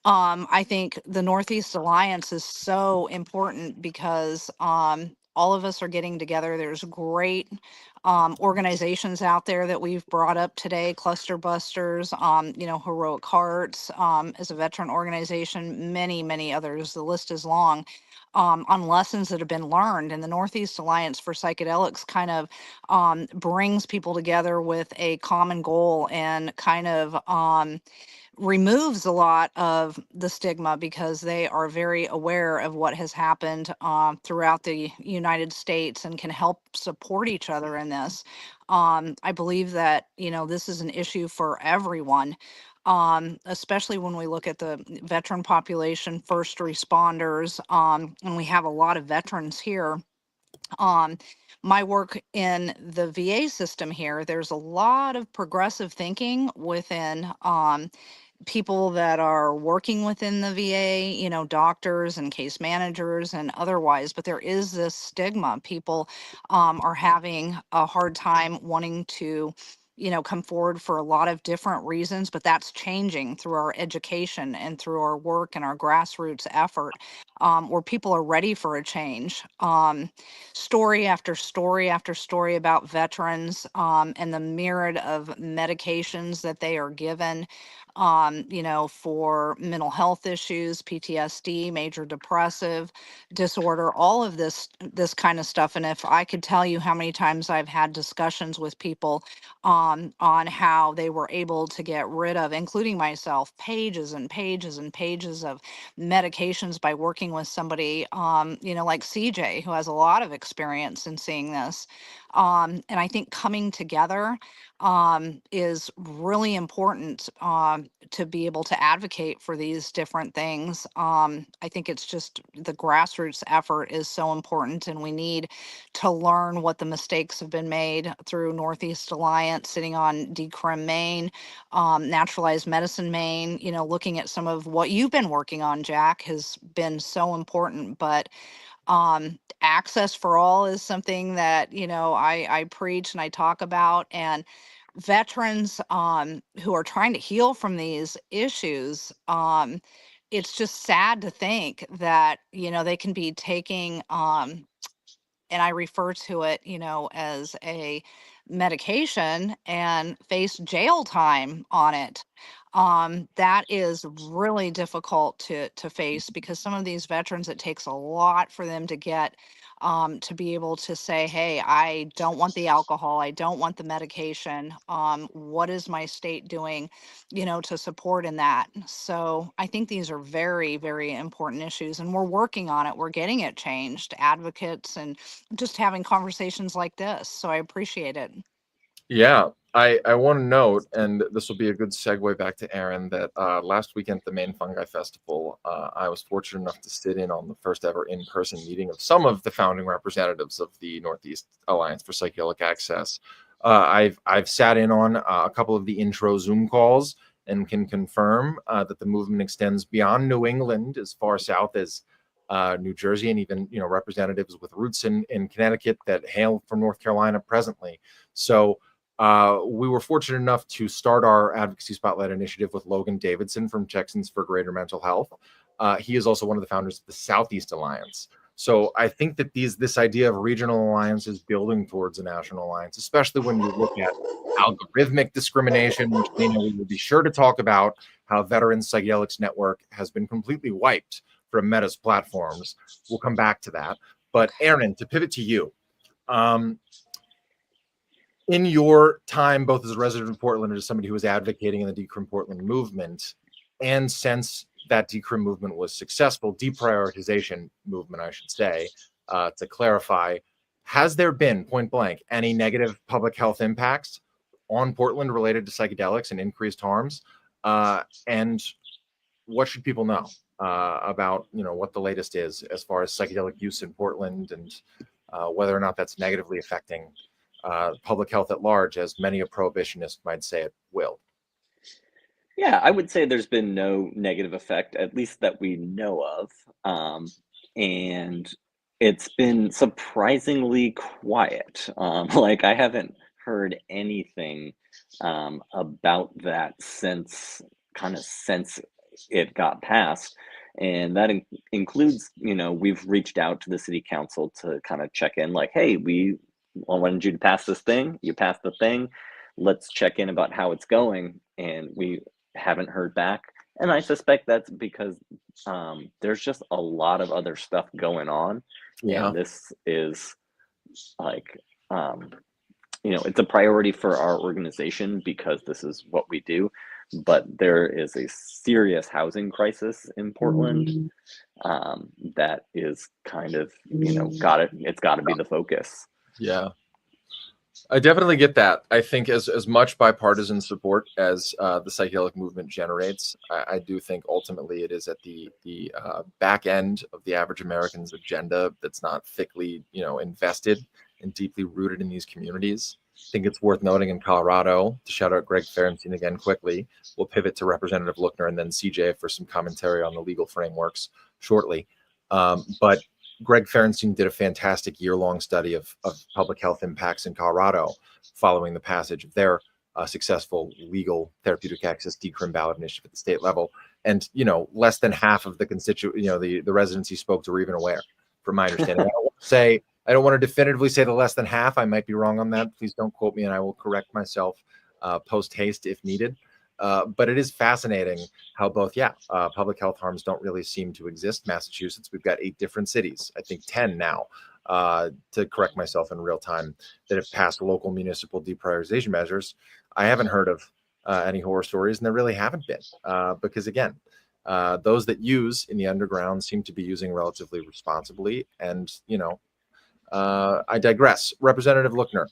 I think the Northeast Alliance is so important because all of us are getting together. There's great organizations out there that we've brought up today, Cluster Busters, Heroic Hearts, as a veteran organization, many others. The list is long. On lessons that have been learned. And the Northeast Alliance for Psychedelics kind of brings people together with a common goal and kind of removes a lot of the stigma because they are very aware of what has happened throughout the United States and can help support each other in this. I believe that, this is an issue for everyone. Especially when we look at the veteran population, first responders, and we have a lot of veterans here. My work in the VA system here, there's a lot of progressive thinking within people that are working within the VA, doctors and case managers and otherwise, but there is this stigma. People are having a hard time wanting to come forward for a lot of different reasons, but that's changing through our education and through our work and our grassroots effort, where people are ready for a change. Story after story after story about veterans and the myriad of medications that they are given. for mental health issues, PTSD, major depressive disorder, all of this kind of stuff. And if I could tell you how many times I've had discussions with people on how they were able to get rid of, including myself, pages and pages and pages of medications by working with somebody, like CJ, who has a lot of experience in seeing this. And I think coming together is really important to be able to advocate for these different things. I think it's just the grassroots effort is so important, and we need to learn what the mistakes have been made through Northeast Alliance, sitting on Decrim Maine, Naturalized Medicine Maine. Looking at some of what you've been working on, Jack, has been so important. But access for all is something that I preach and I talk about, and veterans who are trying to heal from these issues, it's just sad to think that they can be taking and I refer to it as a medication and face jail time on it. That is really difficult to face, because some of these veterans, it takes a lot for them to get to be able to say, hey, I don't want the alcohol, I don't want the medication. What is my state doing, to support in that? So I think these are very, very important issues, and we're working on it. We're getting it changed, advocates, and just having conversations like this. So I appreciate it. Yeah, I want to note, and this will be a good segue back to Aaron, that last weekend at the Maine Fungi Festival, I was fortunate enough to sit in on the first ever in-person meeting of some of the founding representatives of the Northeast Alliance for Psychedelic Access. I've sat in on a couple of the intro Zoom calls and can confirm that the movement extends beyond New England, as far south as New Jersey, and even representatives with roots in Connecticut that hail from North Carolina presently. So we were fortunate enough to start our advocacy spotlight initiative with Logan Davidson from Texans for Greater Mental Health. He is also one of the founders of the Southeast Alliance. So I think that this idea of regional alliances building towards a national alliance, especially when you look at algorithmic discrimination, which we will be sure to talk about, how Veteran Psychedelics Network has been completely wiped from Meta's platforms. We'll come back to that. But Aaron, to pivot to you, in your time, both as a resident of Portland and as somebody who was advocating in the Decrim Portland movement, and since that Decrim movement was successful, deprioritization movement, I should say, to clarify, has there been, point blank, any negative public health impacts on Portland related to psychedelics and increased harms? And what should people know about, what the latest is as far as psychedelic use in Portland, and whether or not that's negatively affecting public health at large, as many a prohibitionist might say it will? Yeah, I would say there's been no negative effect, at least that we know of. And it's been surprisingly quiet. I haven't heard anything about that since it got passed. And that includes, we've reached out to the city council to kind of check in, like, hey, we wanted you to pass this thing. You passed the thing. Let's check in about how it's going. And we haven't heard back. And I suspect that's because there's just a lot of other stuff going on. Yeah. And this is it's a priority for our organization because this is what we do. But there is a serious housing crisis in Portland that is kind of, it's got to be the focus. Yeah, I definitely get that. I think as much bipartisan support as the psychedelic movement generates, I do think ultimately it is at the back end of the average American's agenda that's not thickly, invested and deeply rooted in these communities. I think it's worth noting in Colorado, to shout out Greg Ferenstein again quickly, we'll pivot to Representative Lookner and then CJ for some commentary on the legal frameworks shortly. But Greg Ferenstein did a fantastic year-long study of public health impacts in Colorado following the passage of their successful legal therapeutic access decrim ballot initiative at the state level. And, less than half of the the residents he spoke to were even aware, from my understanding. I don't want to definitively say the less than half. I might be wrong on that. Please don't quote me and I will correct myself post haste if needed. But it is fascinating how both, public health harms don't really seem to exist. Massachusetts, we've got 8 different cities, I think 10 now, to correct myself in real time, that have passed local municipal deprioritization measures. I haven't heard of any horror stories, and there really haven't been, because again, those that use in the underground seem to be using relatively responsibly. And, I digress. Representative Lookner,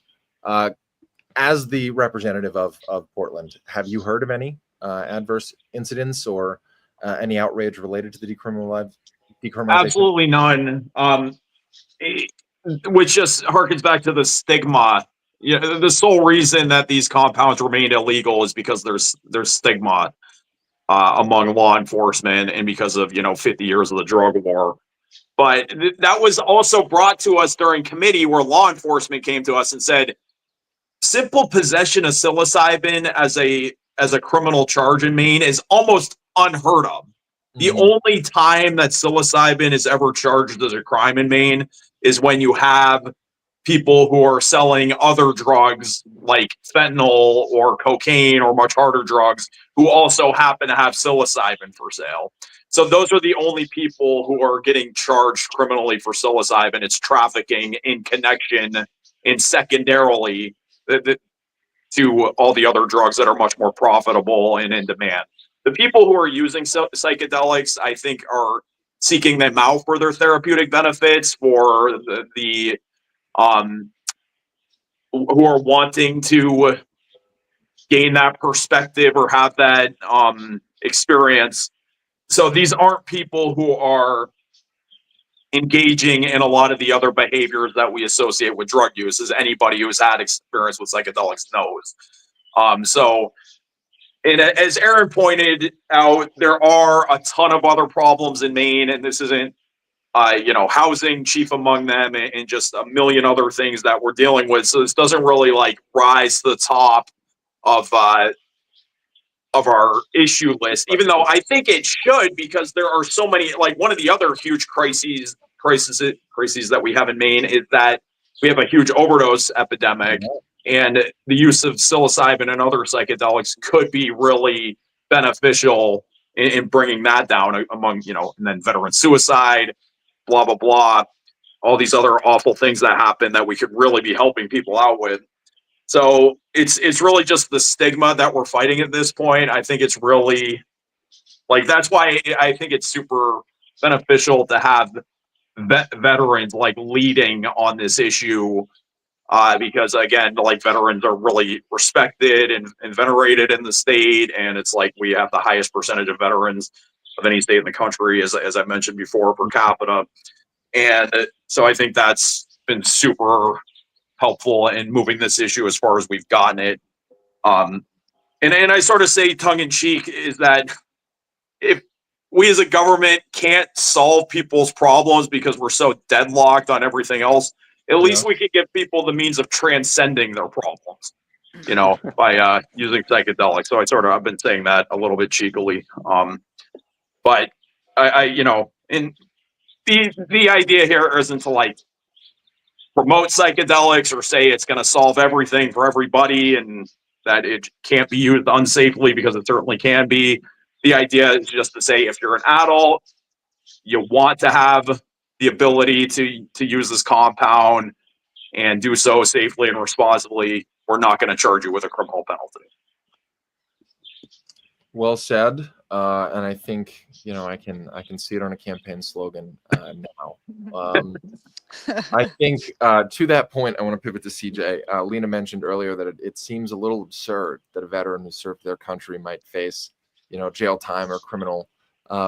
as the representative of Portland, have you heard of any adverse incidents or any outrage related to the decriminalization? Absolutely none. Which just harkens back to the stigma. The sole reason that these compounds remain illegal is because there's stigma among law enforcement, and because of 50 years of the drug war. But that was also brought to us during committee, where law enforcement came to us and said, simple possession of psilocybin as a criminal charge in Maine is almost unheard of. The only time that psilocybin is ever charged as a crime in Maine is when you have people who are selling other drugs like fentanyl or cocaine or much harder drugs who also happen to have psilocybin for sale. So those are the only people who are getting charged criminally for psilocybin. It's trafficking in connection and secondarily to all the other drugs that are much more profitable and in demand. The people who are using psychedelics, I think, are seeking them out for their therapeutic benefits, for the who are wanting to gain that perspective or have that experience. So these aren't people who are engaging in a lot of the other behaviors that we associate with drug use, as anybody who's had experience with psychedelics knows. And as Aaron pointed out, there are a ton of other problems in Maine, and this isn't, housing chief among them, and just a million other things that we're dealing with. So this doesn't really rise to the top of our issue list, even though I think it should, because there are so many. One of the other huge crises that we have in Maine is that we have a huge overdose epidemic. And the use of psilocybin and other psychedelics could be really beneficial in bringing that down among, and then veteran suicide, blah, blah, blah, all these other awful things that happen that we could really be helping people out with. So it's really just the stigma that we're fighting at this point. I think it's really that's why I think it's super beneficial to have veterans leading on this issue. Because again, veterans are really respected and venerated in the state, and it's we have the highest percentage of veterans of any state in the country, as I mentioned before, per capita. And so I think that's been super helpful in moving this issue as far as we've gotten it. And I sort of say tongue in cheek is that if we as a government can't solve people's problems because we're so deadlocked on everything else, at least we can give people the means of transcending their problems, by using psychedelics. So I've been saying that a little bit cheekily. But and the idea here isn't to promote psychedelics or say it's going to solve everything for everybody and that it can't be used unsafely, because it certainly can be. The idea is just to say, if you're an adult, you want to have the ability to use this compound and do so safely and responsibly, we're not going to charge you with a criminal penalty. Well said. And I think, I can see it on a campaign slogan now. I think to that point, I want to pivot to CJ. Lena mentioned earlier that it seems a little absurd that a veteran who served their country might face, jail time or criminal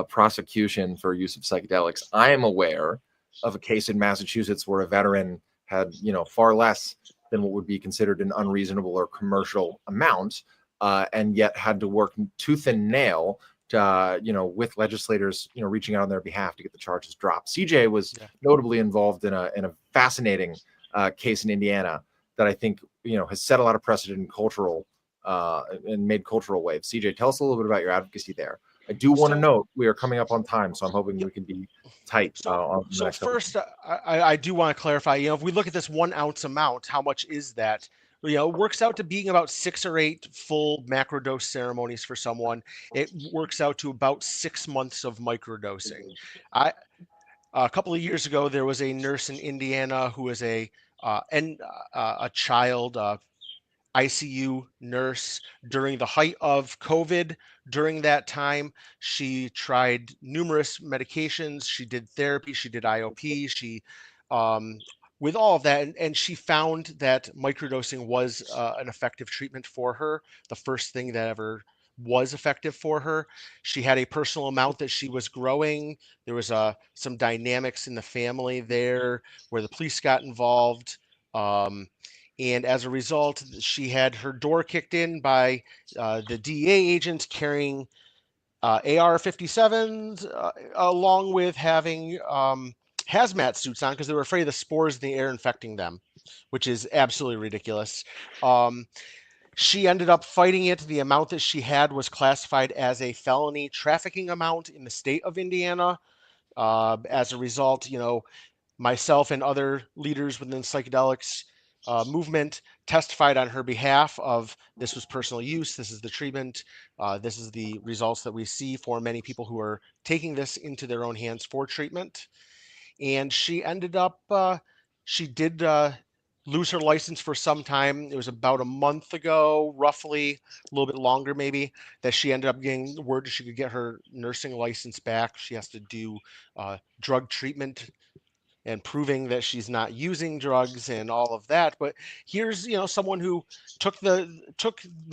prosecution for use of psychedelics. I am aware of a case in Massachusetts where a veteran had, far less than what would be considered an unreasonable or commercial amount, and yet had to work tooth and nail to, with legislators, reaching out on their behalf to get the charges dropped. CJ was notably involved in a fascinating case in Indiana that I think, has set a lot of precedent in cultural and made cultural waves. CJ, tell us a little bit about your advocacy there. I do want to note we are coming up on time, so I'm hoping we can be tight. On the next first, I do want to clarify. If we look at this 1 ounce amount, how much is that? works out to being about 6 or 8 full macrodose ceremonies for someone. It works out to about 6 months of microdosing. A couple of years ago, there was a nurse in Indiana who was a child ICU nurse during the height of COVID. During that time, she tried numerous medications. She did therapy. She did IOP. With all of that, and she found that microdosing was an effective treatment for her. The first thing that ever was effective for her. She had a personal amount that she was growing. There was some dynamics in the family there where the police got involved. And as a result, she had her door kicked in by the DEA agents carrying AR-57s, along with having hazmat suits on because they were afraid of the spores in the air infecting them, which is absolutely ridiculous. She ended up fighting it. The amount that she had was classified as a felony trafficking amount in the state of Indiana. As a result, myself and other leaders within the psychedelics movement testified on her behalf of this was personal use, this is the treatment, this is the results that we see for many people who are taking this into their own hands for treatment. And she ended up, she did lose her license for some time. It was about a month ago, roughly, a little bit longer maybe, that she ended up getting the word that she could get her nursing license back. She has to do drug treatment and proving that she's not using drugs and all of that. But here's, someone who took the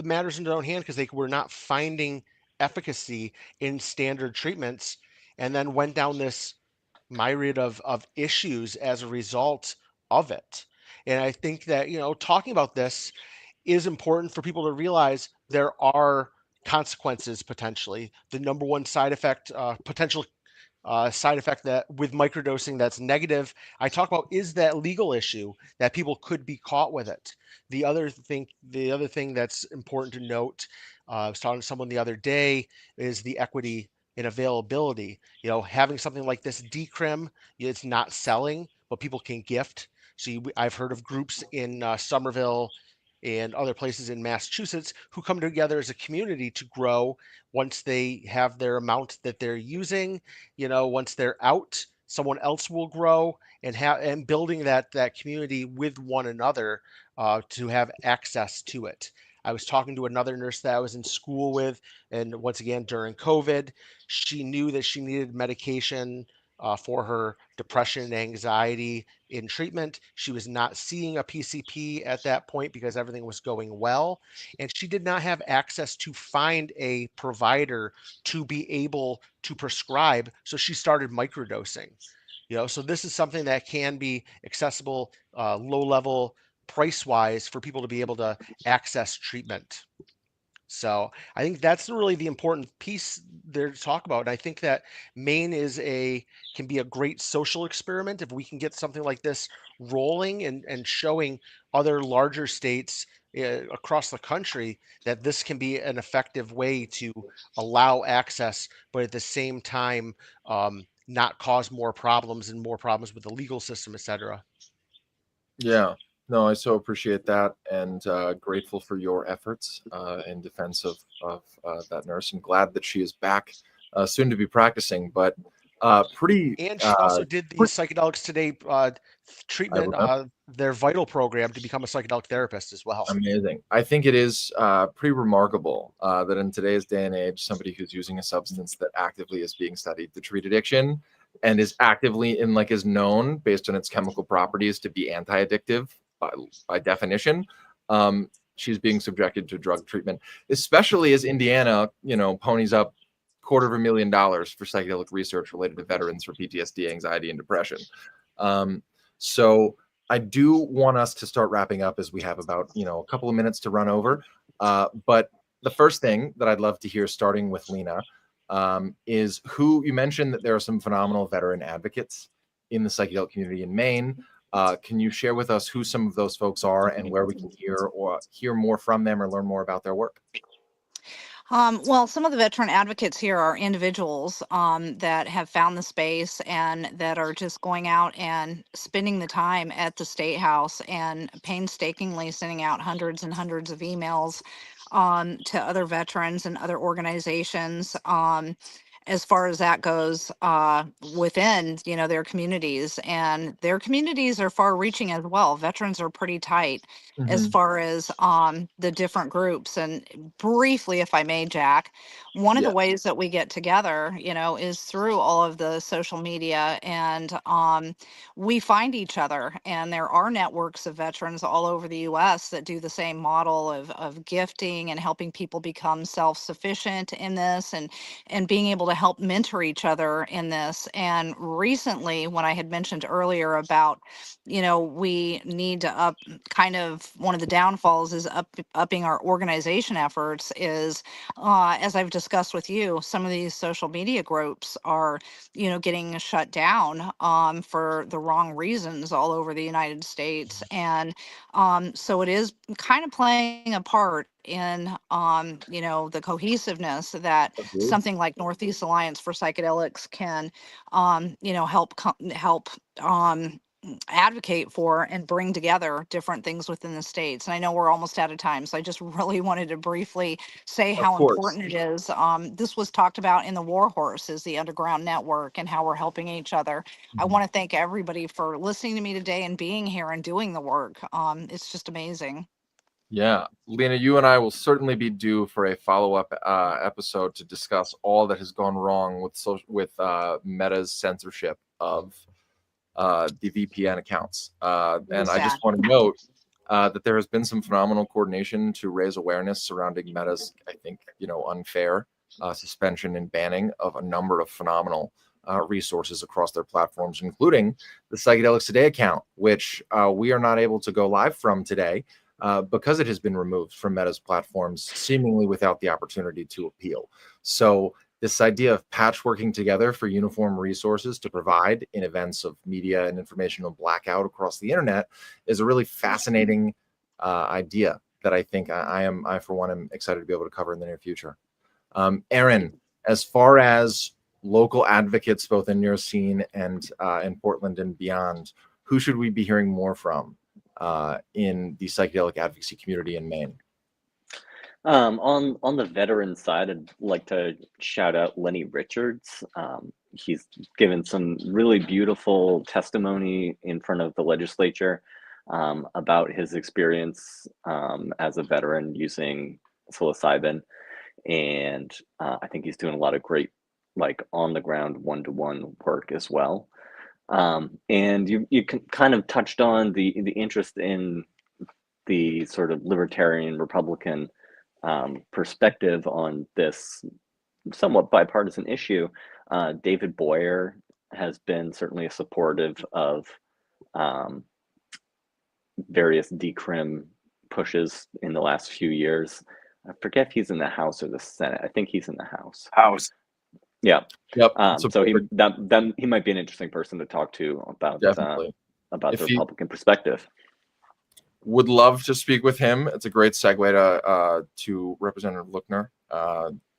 matters into their own hand because they were not finding efficacy in standard treatments, and then went down this myriad of issues as a result of it. And I think that, talking about this is important for people to realize there are consequences potentially. The number one side effect, potential side effect that with microdosing that's negative, I talk about is that legal issue that people could be caught with it. The other thing that's important to note, I was talking to someone the other day, is the equity and availability. Having something like this decrim, it's not selling, but people can gift. So I've heard of groups in Somerville and other places in Massachusetts who come together as a community to grow. Once they have their amount that they're using, once they're out, someone else will grow, and building that community with one another to have access to it. I was talking to another nurse that I was in school with, and once again during COVID, she knew that she needed medication for her depression and anxiety in treatment. She was not seeing a PCP at that point because everything was going well, and she did not have access to find a provider to be able to prescribe. So she started microdosing. So this is something that can be accessible, low level, price wise, for people to be able to access treatment. So I think that's really the important piece there to talk about. And I think that Maine can be a great social experiment if we can get something like this rolling and showing other larger states across the country that this can be an effective way to allow access, but at the same time not cause more problems with the legal system, et cetera. Yeah. No, I so appreciate that, and grateful for your efforts in defense of that nurse. I'm glad that she is back, soon to be practicing, but pretty. And she also did the Psychedelics Today treatment, their Vital program, to become a psychedelic therapist as well. Amazing. I think it is pretty remarkable that in today's day and age, somebody who's using a substance that actively is being studied to treat addiction and is actively is known based on its chemical properties to be anti-addictive by definition, she's being subjected to drug treatment, especially as Indiana, ponies up $250,000 for psychedelic research related to veterans for PTSD, anxiety, and depression. So I do want us to start wrapping up as we have about, a couple of minutes to run over. But the first thing that I'd love to hear, starting with Lena, is who you mentioned that there are some phenomenal veteran advocates in the psychedelic community in Maine. Can you share with us who some of those folks are and where we can hear more from them or learn more about their work? Well, some of the veteran advocates here are individuals that have found the space and that are just going out and spending the time at the State House and painstakingly sending out hundreds and hundreds of emails to other veterans and other organizations. As far as that goes, within, their communities, and their communities are far reaching as well. Veterans are pretty tight as far as the different groups. And briefly, if I may, Jack, one of the Yeah. ways that we get together, is through all of the social media, and we find each other. And there are networks of veterans all over the U.S. that do the same model of gifting and helping people become self-sufficient in this, and being able to help mentor each other in this. And recently, when I had mentioned earlier about, we need to up, kind of one of the downfalls is upping our organization efforts is, as I've discussed with you, some of these social media groups are, getting shut down for the wrong reasons all over the United States. And so it is kind of playing a part in, the cohesiveness that Agreed. something like Northeast Alliance for Psychedelics can, help advocate for and bring together different things within the states. And I know we're almost out of time, so I just really wanted to briefly say Of how course. important it is. This was talked about in the War Horse, is the underground network and how we're helping each other. I want to thank everybody for listening to me today and being here and doing the work. It's just amazing. Yeah, Lena, you and I will certainly be due for a follow-up episode to discuss all that has gone wrong with Meta's censorship of the VPN accounts. And I just sad. want to note that there has been some phenomenal coordination to raise awareness surrounding Meta's, I think, unfair suspension and banning of a number of phenomenal resources across their platforms, including the Psychedelics Today account, which we are not able to go live from today because it has been removed from Meta's platforms, seemingly without the opportunity to appeal. So this idea of patchworking together for uniform resources to provide in events of media and informational blackout across the internet is a really fascinating idea that I think I for one am excited to be able to cover in the near future. Aaron, as far as local advocates both in your scene and in Portland and beyond, who should we be hearing more from in the psychedelic advocacy community in Maine? On the veteran side, I'd like to shout out Lenny Richards. He's given some really beautiful testimony in front of the legislature about his experience as a veteran using psilocybin. And I think he's doing a lot of great, on the ground, one-to-one work as well. And you kind of touched on the interest in the sort of libertarian Republican perspective on this somewhat bipartisan issue. David Boyer has been certainly a supportive of various decrim pushes in the last few years. I forget if he's in the House or the Senate. I think he's in the House. Yeah. Yep. So he might be an interesting person to talk to about the Republican perspective. Would love to speak with him. It's a great segue to Representative Lookner.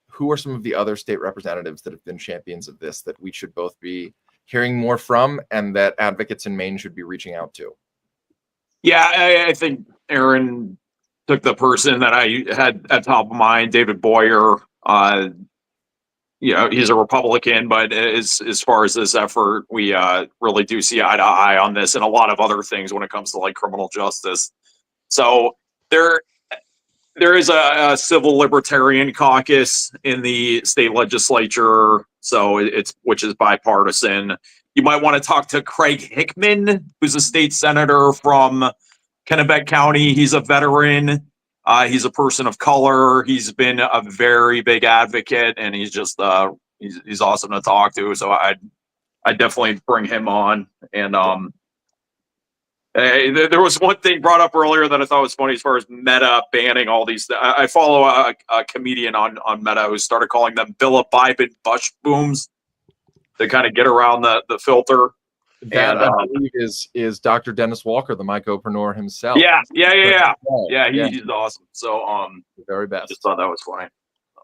Who are some of the other state representatives that have been champions of this that we should both be hearing more from and that advocates in Maine should be reaching out to? Yeah, I think Aaron took the person that I had at top of mind, David Boyer. He's a Republican, but as far as this effort, we really do see eye to eye on this and a lot of other things when it comes to criminal justice. So there is a civil libertarian caucus in the state legislature, which is bipartisan. You might want to talk to Craig Hickman, who's a state senator from Kennebec County. He's a veteran. He's a person of color. He's been a very big advocate, and he's just he's awesome to talk to. So I definitely bring him on. And there was one thing brought up earlier that I thought was funny as far as Meta banning all these. I follow a comedian on Meta who started calling them Billabibin bush booms to kind of get around the filter. That I believe is Dr. Dennis Walker, the mycopreneur himself. Yeah. He's awesome. So the very best. Just thought that was funny.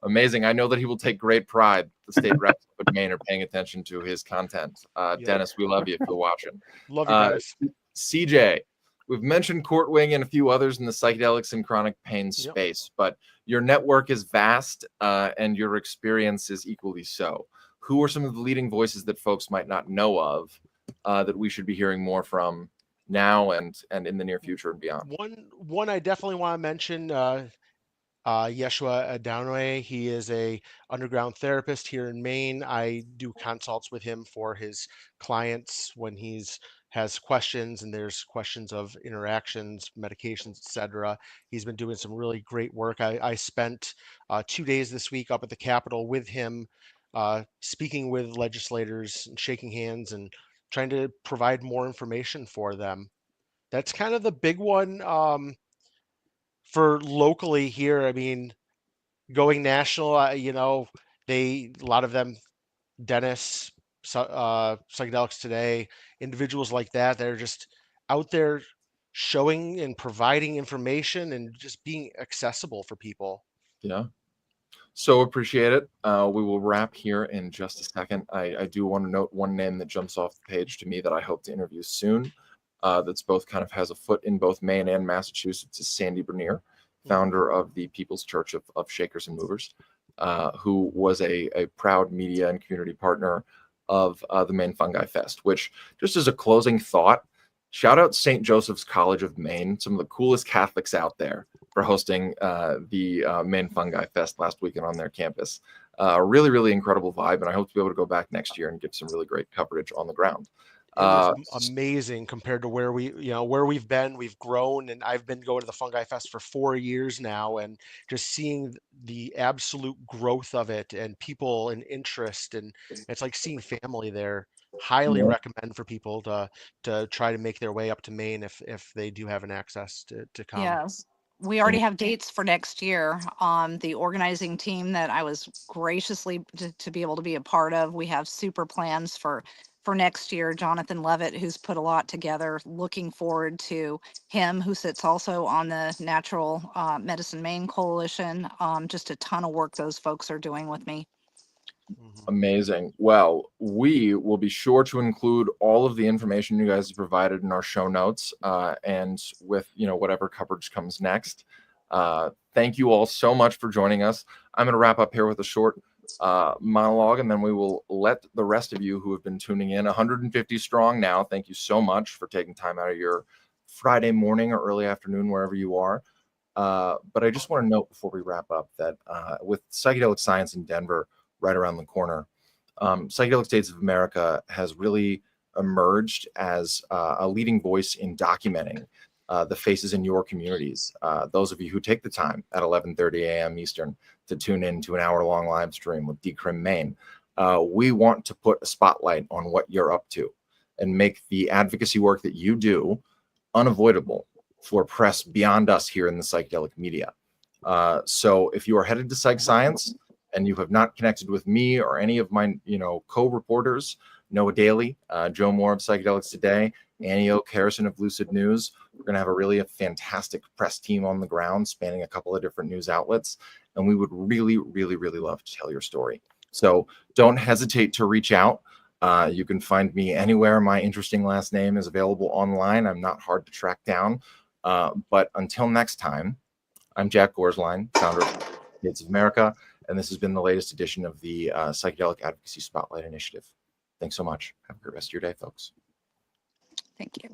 Amazing. I know that he will take great pride. The state reps of Maine are paying attention to his content. Yep. Dennis, we love you if you're watching. Love you guys. CJ, we've mentioned Courtwing and a few others in the psychedelics and chronic pain space, but your network is vast and your experience is equally so. Who are some of the leading voices that folks might not know of that we should be hearing more from now and in the near future and beyond? One I definitely want to mention, Yeshua Adanoe. He is a underground therapist here in Maine. I do consults with him for his clients when has questions, and there's questions of interactions, medications, etc. He's been doing some really great work. I spent 2 days this week up at the Capitol with him, speaking with legislators and shaking hands and trying to provide more information for them. That's kind of the big one for locally here. I mean, going national, a lot of them, Dennis, Psychedelics Today, individuals like that are just out there showing and providing information and just being accessible for people. Yeah. So appreciate it. We will wrap here in just a second. I do want to note one name that jumps off the page to me that I hope to interview soon. That's both kind of has a foot in both Maine and Massachusetts is Sandy Bernier, founder of the People's Church of Shakers and Movers, who was a proud media and community partner of the Maine Fungi Fest, which, just as a closing thought, shout out St. Joseph's College of Maine, some of the coolest Catholics out there, for hosting the Maine Fungi Fest last weekend on their campus. Really, really incredible vibe, and I hope to be able to go back next year and give some really great coverage on the ground. It was amazing compared to where we've been. We've grown, and I've been going to the Fungi Fest for 4 years now, and just seeing the absolute growth of it and people and interest, and it's like seeing family there. Highly recommend for people to try to make their way up to Maine if they do have an access to come. Yes. We already have dates for next year. The organizing team that I was graciously to be able to be a part of, we have super plans for next year. Jonathan Levitt, who's put a lot together, looking forward to him, who sits also on the Natural Medicine Maine Coalition. Just a ton of work those folks are doing with me. Amazing. Well, we will be sure to include all of the information you guys have provided in our show notes, and with whatever coverage comes next. Thank you all so much for joining us. I'm going to wrap up here with a short monologue, and then we will let the rest of you who have been tuning in, 150 strong now. Thank you so much for taking time out of your Friday morning or early afternoon, wherever you are. But I just want to note before we wrap up that with psychedelic science in Denver right around the corner, Psychedelic States of America has really emerged as a leading voice in documenting the faces in your communities. Those of you who take the time at 11:30 a.m. Eastern to tune in to an hour-long live stream with Decrim Maine, we want to put a spotlight on what you're up to and make the advocacy work that you do unavoidable for press beyond us here in the psychedelic media. So if you are headed to Psych Science and you have not connected with me or any of my co-reporters, Noah Daly, Joe Moore of Psychedelics Today, Annie Oak Harrison of Lucid News, we're going to have a fantastic press team on the ground spanning a couple of different news outlets, and we would really, really, really love to tell your story. So don't hesitate to reach out. You can find me anywhere. My interesting last name is available online. I'm not hard to track down. But until next time, I'm Jack Gorsline, founder of States of America, and this has been the latest edition of the Psychedelic Advocacy Spotlight Initiative. Thanks so much. Have a great rest of your day, folks. Thank you.